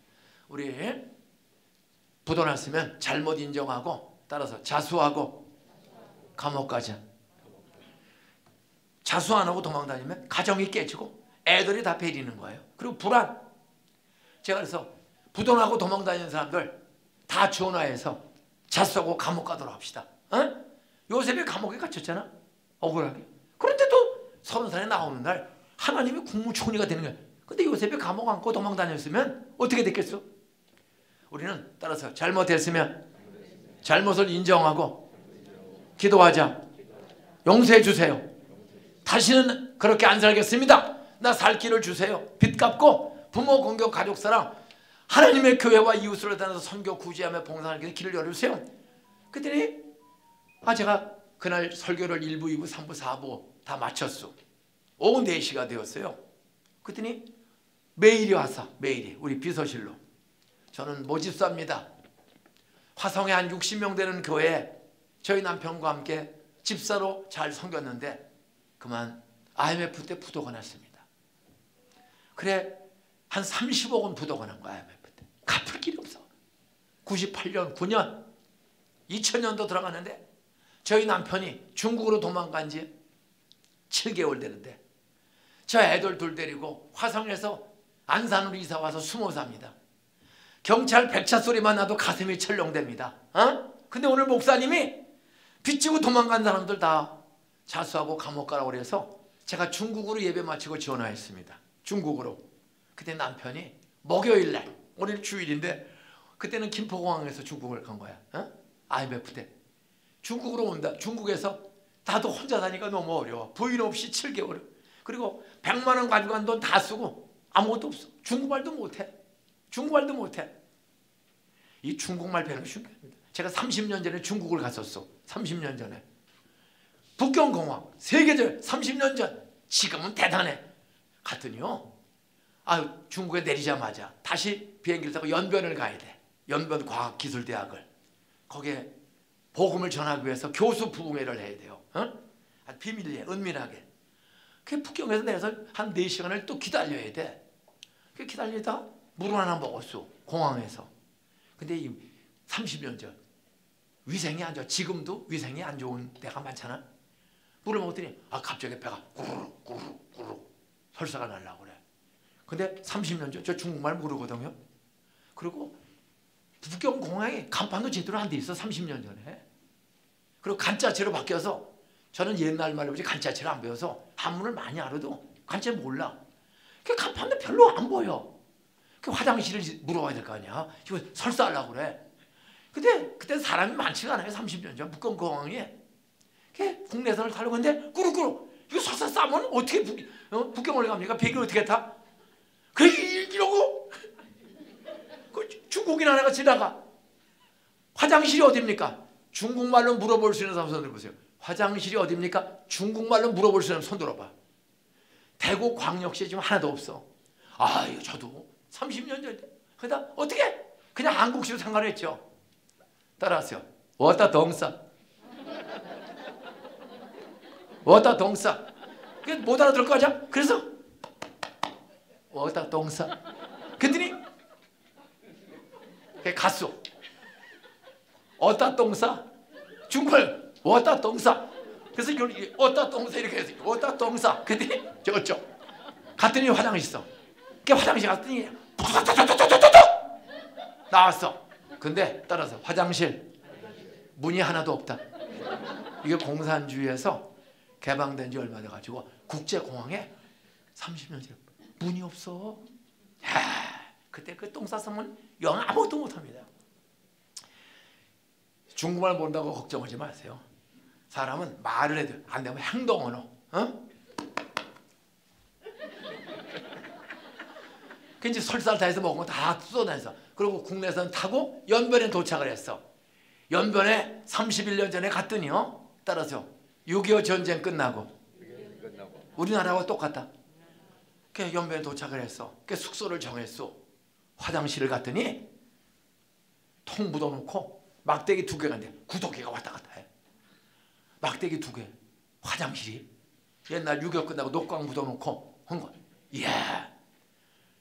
우리 부도났으면 잘못 인정하고, 따라서 자수하고 감옥 가자. 자수 안 하고 도망다니면 가정이 깨지고 애들이 다 베리는 거예요. 그리고 불안. 제가 그래서 부도나고 도망다니는 사람들 다 전화해서 자수하고 감옥 가도록 합시다. 요셉이 감옥에 갇혔잖아. 억울하게. 그런데도 30살에 나오는 날 하나님이 국무총리가 되는 거야. 근데 요셉이 감옥 안고 도망다녔으면 어떻게 됐겠어? 우리는 따라서 잘못했으면 잘못을 인정하고 기도하자. 용서해 주세요. 다시는 그렇게 안 살겠습니다. 나 살 길을 주세요. 빚 갚고 부모 공격, 가족 사랑, 하나님의 교회와 이웃을 다녀서 선교 구제하며 봉사하는 길을 열어주세요. 그랬더니 제가 그날 설교를 1부, 2부, 3부, 4부 다 마쳤어. 오후 4시가 되었어요. 그랬더니 메일이 왔어. 메일이 우리 비서실로. 저는 모집사입니다. 화성에 한 60명 되는 교회에 저희 남편과 함께 집사로 잘 섬겼는데 그만 IMF 때 부도가 났습니다. 그래 한 30억은 부도가 난 거야. IMF 때. 갚을 길이 없어. 98년, 9년, 2000년도 들어가는데 저희 남편이 중국으로 도망간 지 7개월 되는데 저 애들 둘 데리고 화성에서 안산으로 이사 와서 숨어 삽니다. 경찰 백차 소리만 나도 가슴이 철렁댑니다. 근데 오늘 목사님이 빚지고 도망간 사람들 다 자수하고 감옥 가라고 그래서 제가 중국으로 예배 마치고 전화했습니다. 중국으로. 그때 남편이 목요일날, 오늘 주일인데 그때는 김포공항에서 중국을 간 거야. IMF 때. 중국으로 온다. 중국에서 나도 혼자 사니까 너무 어려워. 부인 없이 7개월. 그리고 100만 원 가지고 간 돈 다 쓰고 아무것도 없어. 중국말도 못해. 중국말도 못해. 이 중국말 배우는 중요합니다. 제가 30년 전에 중국을 갔었어. 30년 전에. 북경공항 세계적 30년 전. 지금은 대단해. 갔더니요. 중국에 내리자마자 다시 비행기를 타고 연변을 가야 돼. 연변과학기술대학을. 거기에 복음을 전하기 위해서 교수 부흥회를 해야 돼요. 비밀리에 은밀하게. 그 북경에서 내려서 한 4시간을 또 기다려야 돼. 그 기다리다 물 하나 먹었어. 공항에서. 근데 이 30년 전 위생이 안 좋아. 지금도 위생이 안 좋은 데가 많잖아. 물을 먹었더니 갑자기 배가 꾸르륵 설사가 날라고 그래. 근데 30년 전 저 중국말 모르거든요. 그리고 북경 공항에 간판도 제대로 안 돼 있어. 30년 전에. 그리고 간자체로 바뀌어서 저는 옛날 말로 보지 간자체를 안 배워서 한문을 많이 알아도 간자 몰라. 그 간판도 별로 안 보여. 그 화장실을 물어봐야 될 거 아니야. 이거 설사하려고 그래. 근데 그때 사람이 많지가 않아요. 30년 전 북경 공항에. 국내선을 타려고 하는데 꾸룩꾸룩 이거 설사 싸면 어떻게 북경을 갑니까? 비행기를 어떻게 타? 그래 이러고 그 중국인 하나가 지나가. 화장실이 어딥니까? 중국말로 물어볼 수 있는 사람 손 들어보세요. 화장실이 어딥니까? 중국말로 물어볼 수 있는 손 들어봐. 대구 광역시에 지금 하나도 없어. 이거 저도 30년 전에. 그러다 어떻게? 그냥 한국시로 생각을 했죠. 따라하세요. 왔다 동사. 왔다 동사. 못 알아들을 거 아니야? 그래서 왔다 동사. 그랬더니 갔어. 왔다 동사. 중국말 왔다 동사. 그래서 이걸 왔다 동사 이렇게 해서 왔다 동사. 그랬더니 저쪽 갔더니 화장실 있어. 그 화장실 갔더니 나왔어. 근데 따라서 화장실 문이 하나도 없다. 이게 공산주의에서 개방된 지 얼마 돼가지고 국제공항에 30년 전에 문이 없어. 그때 그 똥 쌌으면 영어 아무것도 못합니다. 중국말 모른다고 걱정하지 마세요. 사람은 말을 해도 안 되면 행동 언어. 그 이제 설사를 다 해서 먹으면 다 쏟아내서. 그리고 국내선 타고 연변에 도착을 했어. 연변에 31년 전에 갔더니요. 따라서 6.25 전쟁 끝나고 우리나라와 똑같다. 그 연변에 도착을 했어. 그 숙소를 정했어. 화장실을 갔더니 통 묻어놓고 막대기 2개가 있는데 구더기가 왔다 갔다 해. 막대기 2개. 화장실이 옛날 6.25 끝나고 녹광 묻어놓고 한 거. 이야.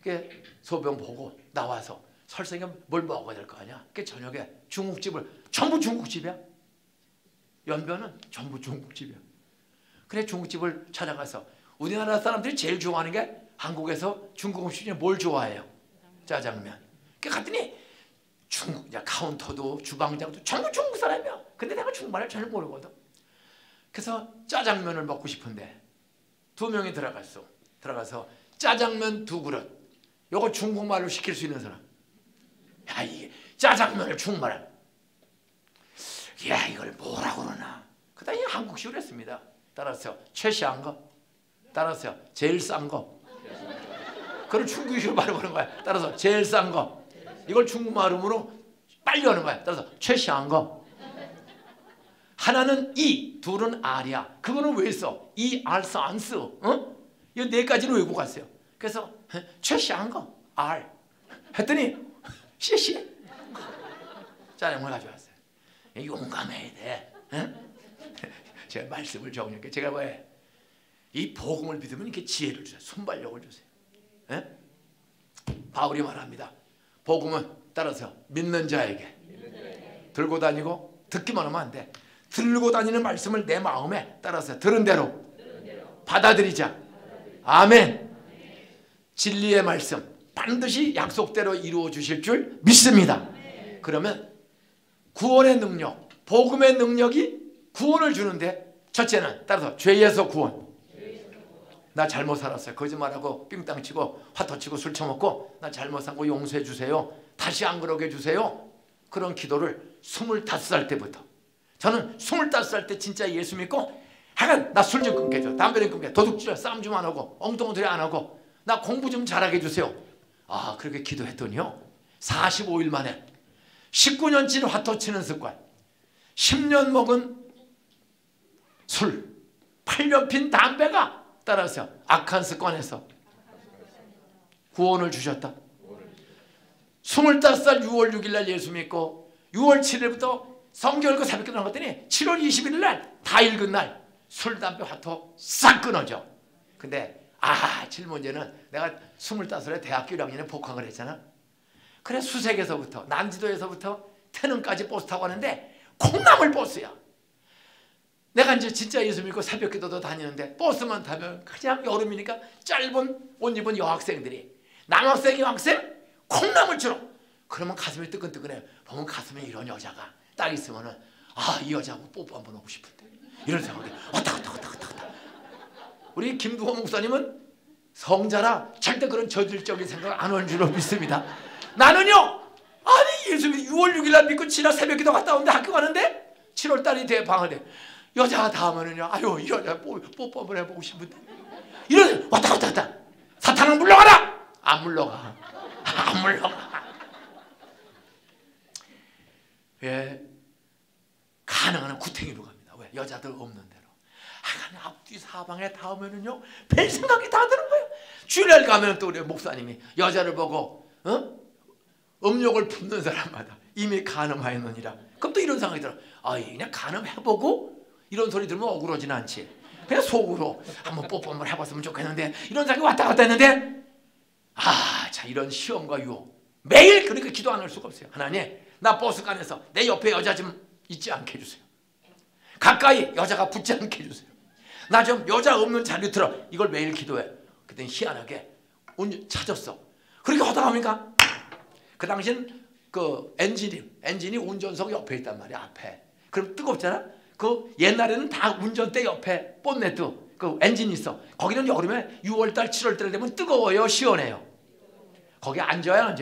그 소변 보고 나와서 설생에 뭘 먹어야 될 거 아니야. 그 저녁에 중국집을 전부 중국집이야. 연변은 전부 중국집이야. 그래 중국집을 찾아가서 우리나라 사람들이 제일 좋아하는 게 한국에서 중국 음식 중에 뭘 좋아해요? 짜장면. 그 갔더니 중국 카운터도 주방장도 전부 중국 사람이야. 근데 내가 중국말을 잘 모르거든. 그래서 짜장면을 먹고 싶은데 2명이 들어갔어. 들어가서 짜장면 2그릇. 요거 중국말로 시킬 수 있는 사람. 이게 짜장면을 중국말로. 이걸 뭐라고 그러나. 그다음에 한국식으로 했습니다. 따라서 최시한 거. 따라서 제일 싼 거. 그걸 중국식으로 말해보는 거야. 따라서 제일 싼 거. 이걸 중국말음으로 빨리 하는 거야. 따라서 최시한 거. 하나는 이, 둘은 R이야. 그거는 왜 써? 이, R 써, 안 써. 이 4가지를 외우고 갔어요. 그래서 최시한 거 R 했더니 시시 짜장면 가져왔어요. 용감해야 돼. 제가 말씀을 정리할게요. 제가 왜 이 복음을 믿으면 이렇게 지혜를 주세요. 순발력을 주세요. 예? 바울이 말합니다. 복음은 따라서 믿는 자에게 들고 다니고 듣기만 하면 안 돼. 들고 다니는 말씀을 내 마음에 따라서 들은 대로 받아들이자. 아멘. 진리의 말씀 반드시 약속대로 이루어 주실 줄 믿습니다. 그러면 구원의 능력, 복음의 능력이 구원을 주는데, 첫째는 따라서 죄에서 구원. 나 잘못 살았어요. 거짓말하고 삥땅 치고 화터 치고 술 처먹고 나 잘못 산 거 용서해 주세요. 다시 안 그러게 해주세요. 그런 기도를 25살 때부터, 저는 25살 때 진짜 예수 믿고, 하여간 나 술 좀 끊게 해줘, 담배 좀 끊게 해줘, 도둑질 싸움 좀 안 하고 엉뚱한 소리 안 하고 나 공부 좀 잘하게 해주세요. 아, 그렇게 기도했더니요 45일 만에 19년치 화터 치는 습관, 10년 먹은 술, 8년 핀 담배가 따라서 악한 습관에서 구원을 주셨다. 25살 6월 6일 날 예수 믿고 6월 7일부터 성경 읽고 새벽기도 나갔더니 7월 21일 날 다 읽은 날 술, 담배, 화토 싹 끊어져. 근데 질문제는 내가 25살에 대학교 1학년에 복학을 했잖아. 그래 수색에서부터 난지도에서부터 태릉까지 버스 타고 가는데 콩나물 버스야. 내가 이제 진짜 예수 믿고 새벽기도도 다니는데 버스만 타면 그냥 여름이니까 짧은 옷 입은 여학생들이 남학생 여학생 콩나물처럼, 그러면 가슴이 뜨끈뜨끈해. 보면 가슴에 이런 여자가 딱 있으면은 이 여자하고 뽀뽀 한번 하고 싶은데, 이런 생각이 왔다. 우리 김두호 목사님은 성자라 절대 그런 저질적인 생각 안 하는 줄로 믿습니다. 나는요, 아니 예수 6월 6일 날 믿고 지난 새벽기도 갔다 오는데 학교 가는데 7월 달이 돼 방학에 여자 닿으면은요, 아유 이 여자 뽀뽀 한번 해보고 싶은데, 이런 왔다. 사탄은 물러가라. 안 물러가. 왜? 가능한 구탱이로 갑니다. 왜? 여자들 없는 대로. 앞뒤 사방에 닿으면은요 별 생각이 다 드는 거예요. 주일날 가면 또 우리 목사님이 여자를 보고 음욕을 품는 사람마다 이미 간음하였느니라. 그럼 또 이런 생각이 들어. 그냥 간음해보고 이런 소리 들으면 억울하진 않지. 그냥 속으로 한번 뽀뽀 한번 해봤으면 좋겠는데, 이런 생각이 왔다 갔다 했는데, 이런 시험과 유혹 매일 그러니까 기도 안 할 수가 없어요. 하나님, 나 버스간에서 내 옆에 여자 좀 있지 않게 해주세요. 가까이 여자가 붙지 않게 해주세요. 나 좀 여자 없는 자리 들어. 이걸 매일 기도해. 그때 희한하게 찾았어. 그렇게 하다 보니까 그 당시엔 그 엔진이 운전석 옆에 있단 말이야, 앞에. 그럼 뜨겁잖아. 그 옛날에는 다 운전대 옆에 본네트 그 엔진이 있어. 거기는 여름에 6월달 7월달 되면 뜨거워요, 시원해요? 거기 앉아요?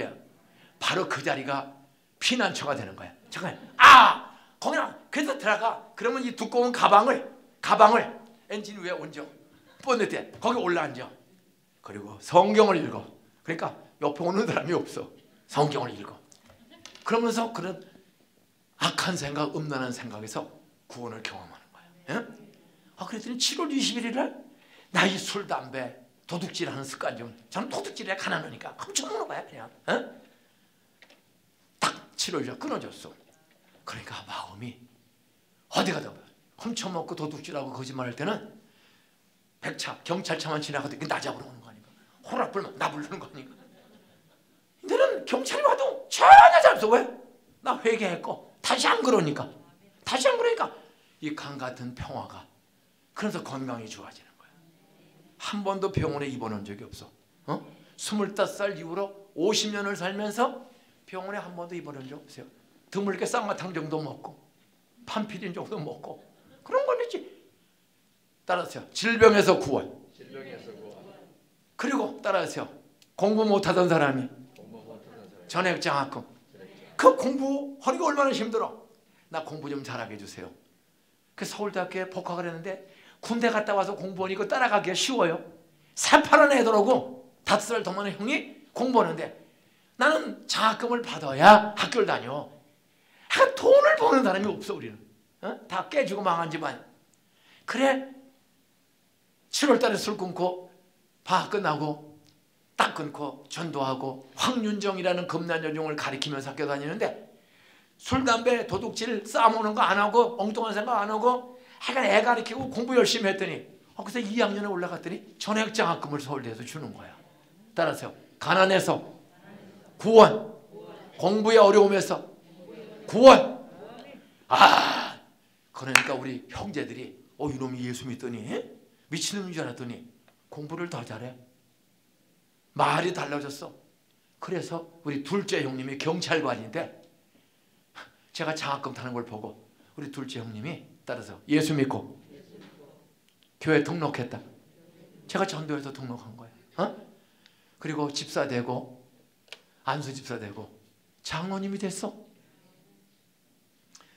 바로 그 자리가 피난처가 되는 거야. 잠깐, 거기나 그래서 들어가. 그러면 이 두꺼운 가방을 엔진 위에 얹어, 본네트에 거기 올라앉아. 그리고 성경을 읽어. 그러니까 옆에 오는 사람이 없어. 성경을 읽어. 그러면서 그런 악한 생각, 음란한 생각에서 구원을 경험하는 거야. 예? 그랬더니 7월 21일 날 나 이 술, 담배, 도둑질하는 습관 좀, 저는 도둑질에 가난하니까 엄청 먹는 거야 그냥. 딱 7월이라 끊어졌어. 그러니까 마음이 어디 가다 훔쳐먹고 도둑질하고 거짓말할 때는 경찰차만 지나가도 나 잡으러 오는 거 아닌가, 호락불만 나 부르는 거 아닌가. 너는 경찰이 와도 전혀 잡수. 왜? 나 회개했고 다시 안 그러니까 이 강 같은 평화가, 그래서 건강이 좋아지는 거야. 한 번도 병원에 입원한 적이 없어. 25살 이후로 50년을 살면서 병원에 한 번도 입원한 적 없어요. 드물게 쌍화탕 정도 먹고 판피린 정도 먹고 그런 거겠지. 따라서요, 질병에서 구원. 그리고 따라서요, 공부 못하던 사람이 전액장학금. 그 공부하기가 얼마나 힘들어. 나 공부 좀 잘하게 해주세요. 그 서울대학교에 복학을 했는데 군대 갔다 와서 공부하니까 따라가기가 쉬워요. 새파란 애들하고 5살 더 많은 형이 공부하는데 나는 장학금을 받아야 학교를 다녀. 돈을 버는 사람이 없어 우리는. 다 깨지고 망한 집안. 그래 7월달에 술 끊고 방학 끝나고 딱 끊고 전도하고 황윤정이라는 금난여종을 가리키면서 학교 다니는데, 술, 담배, 도둑질, 싸움오는 거 안 하고 엉뚱한 생각 안 하고 하여간 애 가리키고 공부 열심히 했더니 그래서 2학년에 올라갔더니 전액장학금을 서울대에서 주는 거야. 따라서요. 가난해서 구원. 공부의 어려움에서 구원. 아, 그러니까 우리 형제들이 이놈이 예수 믿더니 미친놈인 줄 알았더니 공부를 더 잘해. 말이 달라졌어. 그래서 우리 둘째 형님이 경찰관인데 제가 장학금 타는 걸 보고 우리 둘째 형님이 따라서 예수 믿고 교회 등록했다. 제가 전도해서 등록한 거예요. 그리고 집사 되고 안수 집사 되고 장로님이 됐어.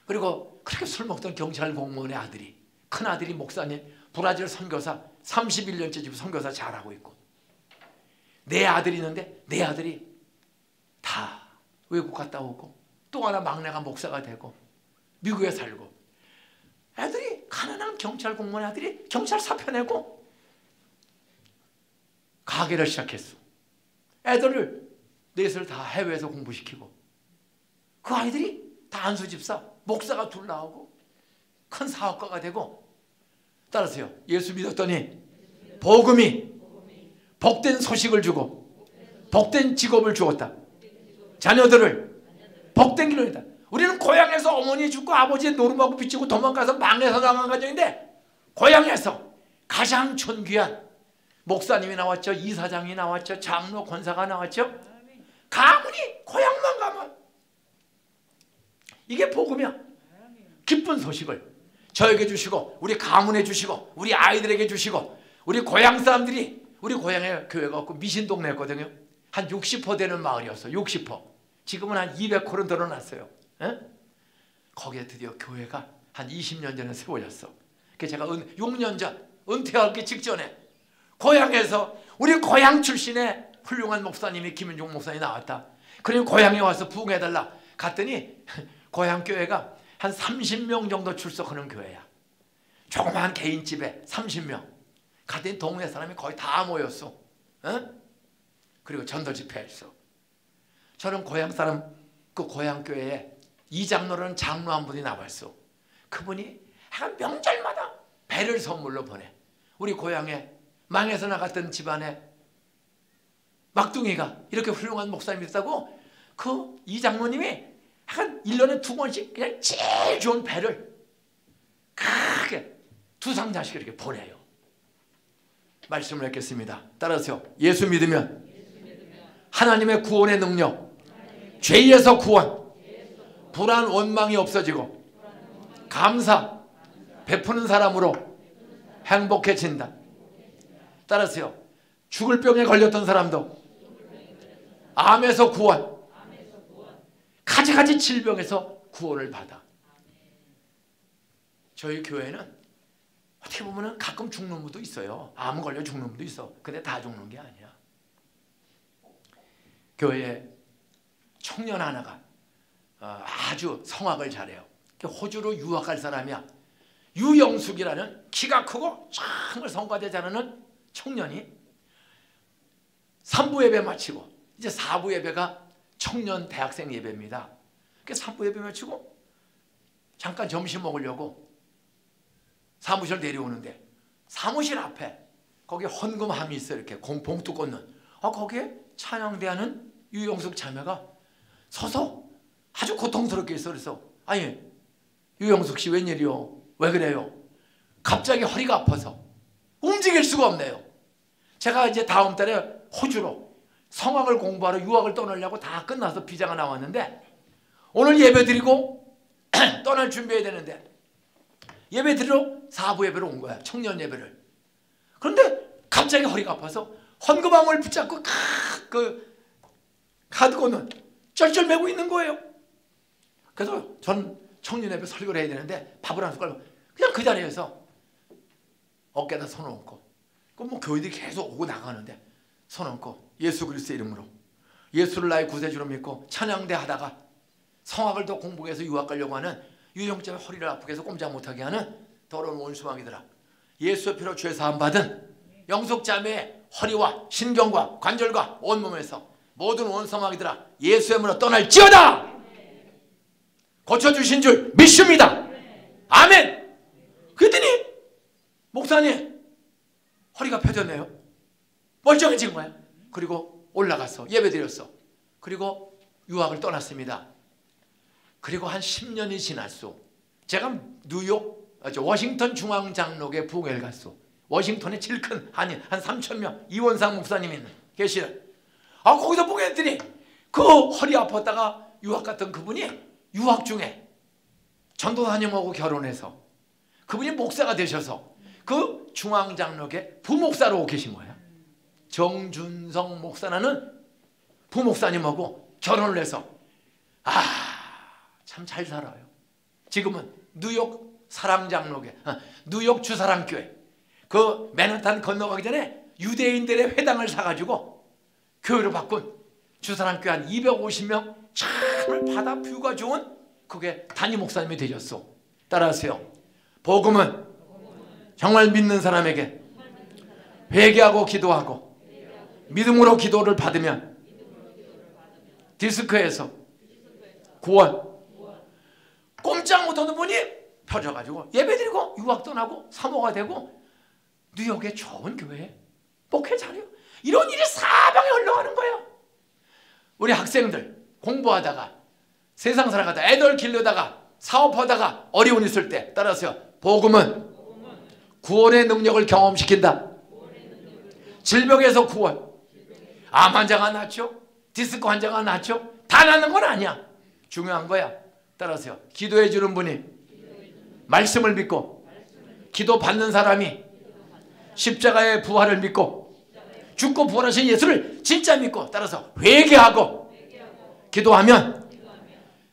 그리고 그렇게 술 먹던 경찰 공무원의 아들이, 큰 아들이 목사님, 브라질 선교사 31년째 지금 선교사 잘하고 있고, 내 아들이 있는데 내 아들이 다 외국 갔다 오고, 또 하나 막내가 목사가 되고 미국에 살고, 애들이 가난한 경찰 공무원 아들이 경찰 사표 내고 가게를 시작했어. 애들을 넷을 다 해외에서 공부시키고, 그 아이들이 다 안수집사, 목사가 둘 나오고 큰 사업가가 되고. 따라서요, 예수 믿었더니 복음이 복된 소식을 주고 복된 직업을 주었다. 자녀들을 복된 길로 했다. 우리는 고향에서 어머니 죽고 아버지의 노름하고 빚지고 도망가서 망해서 나간 가정인데, 고향에서 가장 존귀한 목사님이 나왔죠. 이사장이 나왔죠. 장로 권사가 나왔죠. 가문이 고향만 가면 이게 복음이야. 기쁜 소식을 저에게 주시고 우리 가문에 주시고 우리 아이들에게 주시고, 우리 고향 사람들이, 우리 고향에 교회가 없고 미신 동네였거든요. 한 60% 되는 마을이었어요. 60%. 지금은 한 200호는 늘어났어요. 에? 거기에 드디어 교회가 한 20년 전에 세워졌어. 그래서 제가 6년 전 은퇴하기 직전에 고향에서, 우리 고향 출신의 훌륭한 목사님이 김윤종 목사님이 나왔다. 그리고 고향에 와서 부흥해달라. 갔더니 고향 교회가 한 30명 정도 출석하는 교회야. 조그만 개인집에 30명. 갔더니 동네 사람이 거의 다 모였어. 어? 그리고 전도 집회했어. 저는 고향 사람, 그 고향 교회에 이장로라는 장로 한 분이 나왔어. 그분이 한 명절마다 배를 선물로 보내. 우리 고향에 망해서 나갔던 집안에 막둥이가 이렇게 훌륭한 목사님이 있다고, 그 이장로님이 한 1년에 2번씩 그냥 제일 좋은 배를 크게 2상자씩 이렇게 보내요. 말씀을 읽겠습니다. 따라서요. 예수 믿으면 하나님의 구원의 능력, 죄에서 구원, 불안 원망이 없어지고 감사 베푸는 사람으로 행복해진다. 따라서요. 죽을 병에 걸렸던 사람도 암에서 구원, 가지가지 질병에서 구원을 받아. 저희 교회는 어떻게 보면 가끔 죽는 분도 있어요. 암 걸려 죽는 분도 있어. 근데 다 죽는 게 아니야. 교회에 청년 하나가 아주 성악을 잘해요. 호주로 유학 갈 사람이야. 유영숙이라는 키가 크고 정말 성가대 잘하는 청년이 3부 예배 마치고 이제 4부 예배가 청년 대학생 예배입니다. 그래서 3부 예배 마치고 잠깐 점심 먹으려고 사무실 내려오는데, 사무실 앞에 거기 헌금함이 있어. 이렇게 봉투 꽂는, 거기에 찬양대하는 유영숙 자매가 서서 아주 고통스럽게 있어. 그래서 아니 유영숙 씨 웬일이요? 왜 그래요? 갑자기 허리가 아파서 움직일 수가 없네요. 제가 이제 다음 달에 호주로 성악을 공부하러 유학을 떠나려고 다 끝나서 비자가 나왔는데, 오늘 예배 드리고 떠날 준비해야 되는데 예배 드리러 4부 예배로 온 거야. 청년 예배를. 그런데 갑자기 허리가 아파서 헌금함을 붙잡고 그 카드고는 쩔쩔매고 있는 거예요. 그래서 전 청년 예배 설교를 해야 되는데 밥을 한 숟갈 그냥 그 자리에서 어깨에다 손을 얹고, 그 뭐 교회들이 계속 오고 나가는데 손 얹고 예수 그리스도의 이름으로 예수를 나의 구세주로 믿고 찬양대 하다가 성악을 더 공부해서 유학 가려고 하는 유영자의 허리를 아프게 해서 꼼짝 못하게 하는 더러운 원수마귀들아, 예수의 피로 죄 사함 받은 영숙자매의 허리와 신경과 관절과 온몸에서 모든 원수마귀들아 예수의 이름으로 떠날지어다. 고쳐주신 줄 믿습니다. 아멘. 그랬더니 목사님 허리가 펴졌네요. 멀쩡해진 거야. 그리고 올라갔어. 예배드렸어. 그리고 유학을 떠났습니다. 그리고 한 10년이 지났어. 제가 뉴욕 워싱턴 중앙장로교 부흥회를 갔어. 워싱턴에 제일 큰 한인 한 3,000명 이원상 목사님이 계시다. 거기서 보게 했더니 그 허리 아팠다가 유학 갔던 그분이 유학 중에 전도사님하고 결혼해서 그분이 목사가 되셔서 그 중앙장로교 부목사로 계신 거예요. 정준성 목사라는 부목사님하고 결혼을 해서 참 잘 살아요. 지금은 뉴욕 사랑장로교, 뉴욕 주사랑교회 그 맨하탄 건너가기 전에 유대인들의 회당을 사가지고 교회로 바꾼 주사랑교회 한 250명 정말 바다 뷰가 좋은 그게 담임 목사님이 되셨어. 따라하세요. 복음은 정말 믿는 사람에게 회개하고 기도하고 믿음으로 기도를 받으면 디스크에서 구원 꼼짝 못하는 분이 펴져가지고 예배드리고 유학 떠나고 사모가 되고 뉴욕의 좋은 교회에 목회 잘해요. 이런 일이 사방에 흘러가는 거예요. 우리 학생들 공부하다가 세상 살아가다가 애들 기르다가 사업하다가 어려운 있을 때 따라서요. 복음은 구원의 능력을 경험시킨다. 질병에서 구원. 암 환자가 낫죠. 디스크 환자가 낫죠. 다 낫는 건 아니야. 중요한 거야. 따라서요. 기도해 주는 분이 말씀을 믿고 기도 받는 사람이 십자가의 부활을 믿고 죽고 부활하신 예수를 진짜 믿고 따라서 회개하고 기도하면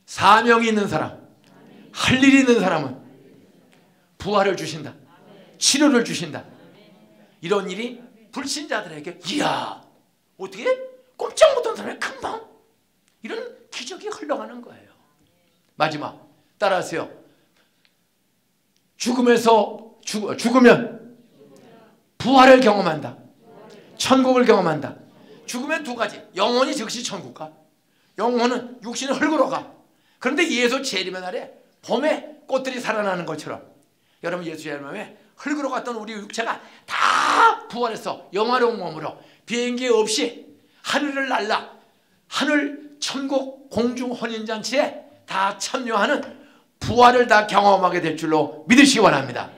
사명이 있는 사람, 할 일이 있는 사람은 부활을 주신다. 치료를 주신다. 이런 일이 불신자들에게 이야 어떻게 꼼짝 못한 사람이 금방 이런 기적이 흘러가는 거예요. 마지막 따라하세요. 죽으면 부활을 경험한다. 천국을 경험한다. 죽으면 두 가지. 영혼이 즉시 천국가. 영혼은 육신은 흙으로 가. 그런데 예수 재림의 날에 봄에 꽃들이 살아나는 것처럼 여러분 예수 재림에 흙으로 갔던 우리 육체가 다 부활해서 영화로운 몸으로 비행기 없이 하늘을 날라 하늘 천국 공중 혼인잔치에 다 참여하는 부활을 다 경험하게 될 줄로 믿으시기 바랍니다.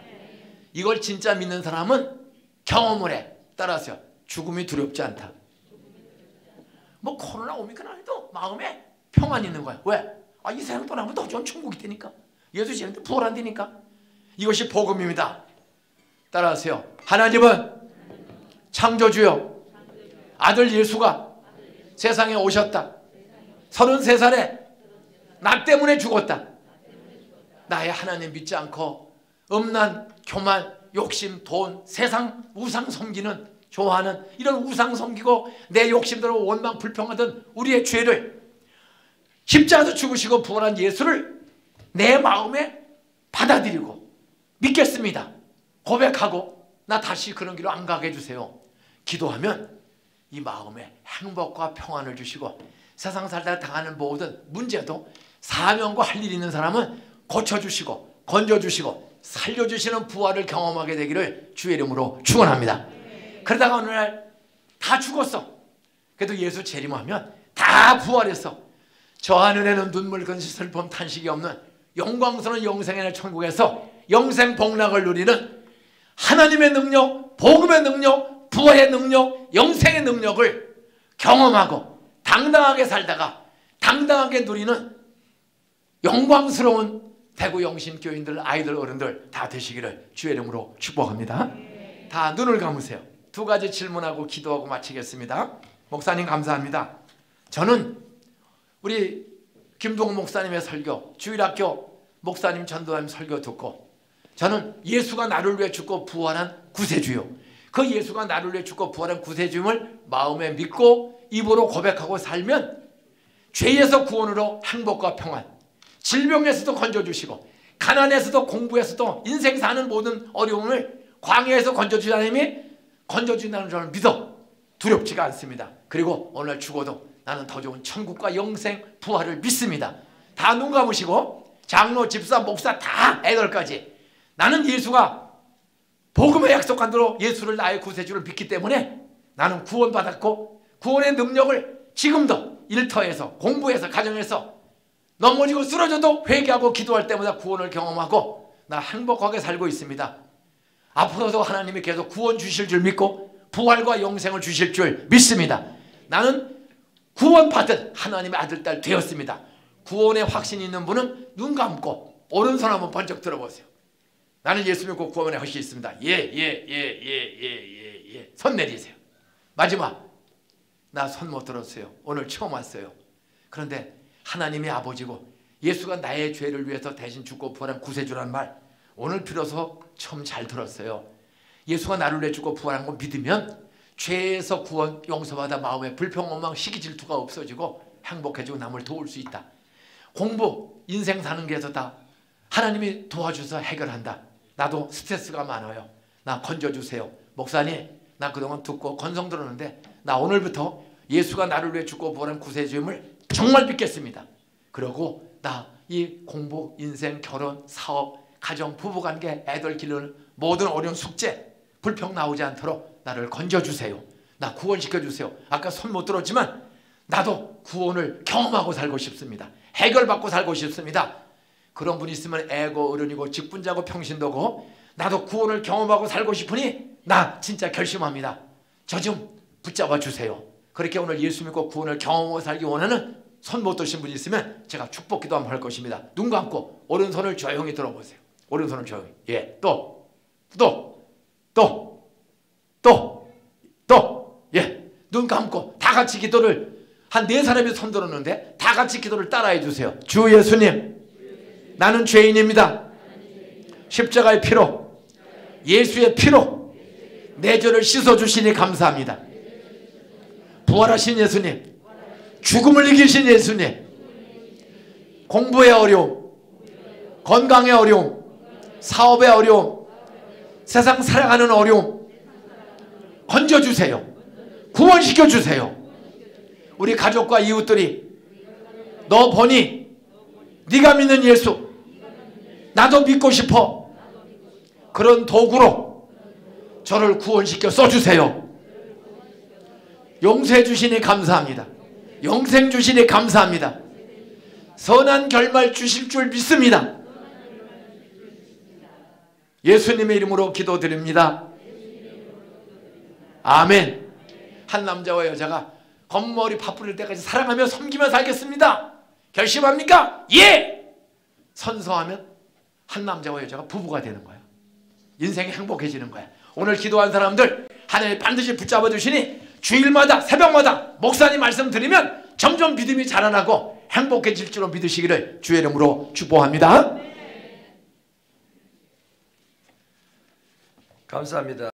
이걸 진짜 믿는 사람은 경험을 해. 따라서 죽음이 두렵지 않다. 뭐 코로나 오미크론 해도 마음에 평안이 있는 거야. 왜? 이 세상 떠나면 더 좋은 천국이 되니까. 예수 지는데 부활한다니까. 이것이 복음입니다. 따라하세요. 하나님은 창조주요 아들 예수가 세상에 오셨다. 33살에 나 때문에 죽었다. 나의 하나님 믿지 않고 음란, 교만, 욕심, 돈, 세상 우상 섬기는 좋아하는 이런 우상 섬기고 내 욕심대로 원망 불평하던 우리의 죄를 십자가에서 죽으시고 부활한 예수를 내 마음에 받아들이고 믿겠습니다. 고백하고 나 다시 그런 길로 안 가게 해주세요. 기도하면 이 마음에 행복과 평안을 주시고 세상 살다 당하는 모든 문제도 사명과 할 일이 있는 사람은 고쳐주시고 건져주시고 살려주시는 부활을 경험하게 되기를 주의 이름으로 축원합니다. 그러다가 어느 날 다 죽었어. 그래도 예수 재림하면 다 부활했어. 저 하늘에는 눈물 근시 슬픔 탄식이 없는 영광스러운 영생의 천국에서 영생 복락을 누리는 하나님의 능력, 복음의 능력, 부활의 능력, 영생의 능력을 경험하고 당당하게 살다가 당당하게 누리는 영광스러운 대구 영신교인들, 아이들, 어른들 다 되시기를 주의 이름으로 축복합니다. 다 눈을 감으세요. 두 가지 질문하고 기도하고 마치겠습니다. 목사님 감사합니다. 저는 우리 김동훈 목사님의 설교, 주일학교 목사님 전도사님 설교 듣고 저는 예수가 나를 위해 죽고 부활한 구세주요, 그 예수가 나를 위해 죽고 부활한 구세주임을 마음에 믿고 입으로 고백하고 살면 죄에서 구원으로 행복과 평안, 질병에서도 건져주시고 가난에서도 공부에서도 인생 사는 모든 어려움을 광야에서 건져주신 하나님이 건져준다는 줄 믿어 두렵지가 않습니다. 그리고 오늘 죽어도 나는 더 좋은 천국과 영생 부활을 믿습니다. 다 눈 감으시고 장로, 집사, 목사 다 애들까지 나는 예수가 복음의 약속한 대로 예수를 나의 구세주를 믿기 때문에 나는 구원받았고 구원의 능력을 지금도 일터에서, 공부에서, 가정에서 넘어지고 쓰러져도 회개하고 기도할 때마다 구원을 경험하고 나 행복하게 살고 있습니다. 앞으로도 하나님이 계속 구원 주실 줄 믿고 부활과 영생을 주실 줄 믿습니다. 나는 구원받은 하나님의 아들, 딸 되었습니다. 구원의 확신이 있는 분은 눈 감고 오른손 한번 번쩍 들어보세요. 나는 예수 믿고 구원에 할 수 있습니다. 예. 손 내리세요. 마지막. 나 손 못 들었어요. 오늘 처음 왔어요. 그런데 하나님이 아버지고 예수가 나의 죄를 위해서 대신 죽고 부활한 구세주란 말 오늘 비로소 처음 잘 들었어요. 예수가 나를 위해 죽고 부활한 거 믿으면 죄에서 구원 용서받아 마음의 불평원망 시기 질투가 없어지고 행복해지고 남을 도울 수 있다. 공부 인생 사는 게서 다 하나님이 도와줘서 해결한다. 나도 스트레스가 많아요. 나 건져주세요. 목사님 나 그동안 듣고 건성 들었는데 나 오늘부터 예수가 나를 위해 죽고 부활한 구세주임을 정말 믿겠습니다. 그리고 나 이 공부, 인생, 결혼, 사업, 가정, 부부관계, 애들 기르는 모든 어려운 숙제, 불평 나오지 않도록 나를 건져주세요. 나 구원시켜주세요. 아까 손 못 들었지만 나도 구원을 경험하고 살고 싶습니다. 해결받고 살고 싶습니다. 그런 분이 있으면 애고 어른이고 직분자고 평신도고 나도 구원을 경험하고 살고 싶으니 나 진짜 결심합니다. 저 좀 붙잡아 주세요. 그렇게 오늘 예수 믿고 구원을 경험하고 살기 원하는 손 못 드신 분이 있으면 제가 축복기도 한번 할 것입니다. 눈 감고 오른손을 조용히 들어보세요. 오른손을 조용히. 예, 예, 눈 감고 다 같이 기도를 한 4사람이 손 들었는데 다 같이 기도를 따라해 주세요. 주 예수님, 나는 죄인입니다. 십자가의 피로, 예수의 피로 내 죄를 씻어주시니 감사합니다. 부활하신 예수님, 죽음을 이기신 예수님, 공부의 어려움, 건강의 어려움, 사업의 어려움, 세상 살아가는 어려움 건져주세요. 구원시켜주세요. 우리 가족과 이웃들이 너 보니 네가 믿는 예수 나도 믿고 싶어. 그런 도구로 저를 구원시켜 써주세요. 용서해 주시니 감사합니다. 영생 주시니 감사합니다. 선한 결말 주실 줄 믿습니다. 예수님의 이름으로 기도드립니다. 아멘. 한 남자와 여자가 겉머리 파뿌릴 때까지 사랑하며 섬기며 살겠습니다. 결심합니까? 예! 선서하면 한 남자와 여자가 부부가 되는 거야. 인생이 행복해지는 거야. 오늘 기도한 사람들 하나님 반드시 붙잡아 주시니 주일마다 새벽마다 목사님 말씀 드리면 점점 믿음이 자라나고 행복해질 줄로 믿으시기를 주의 이름으로 축복합니다. 감사합니다.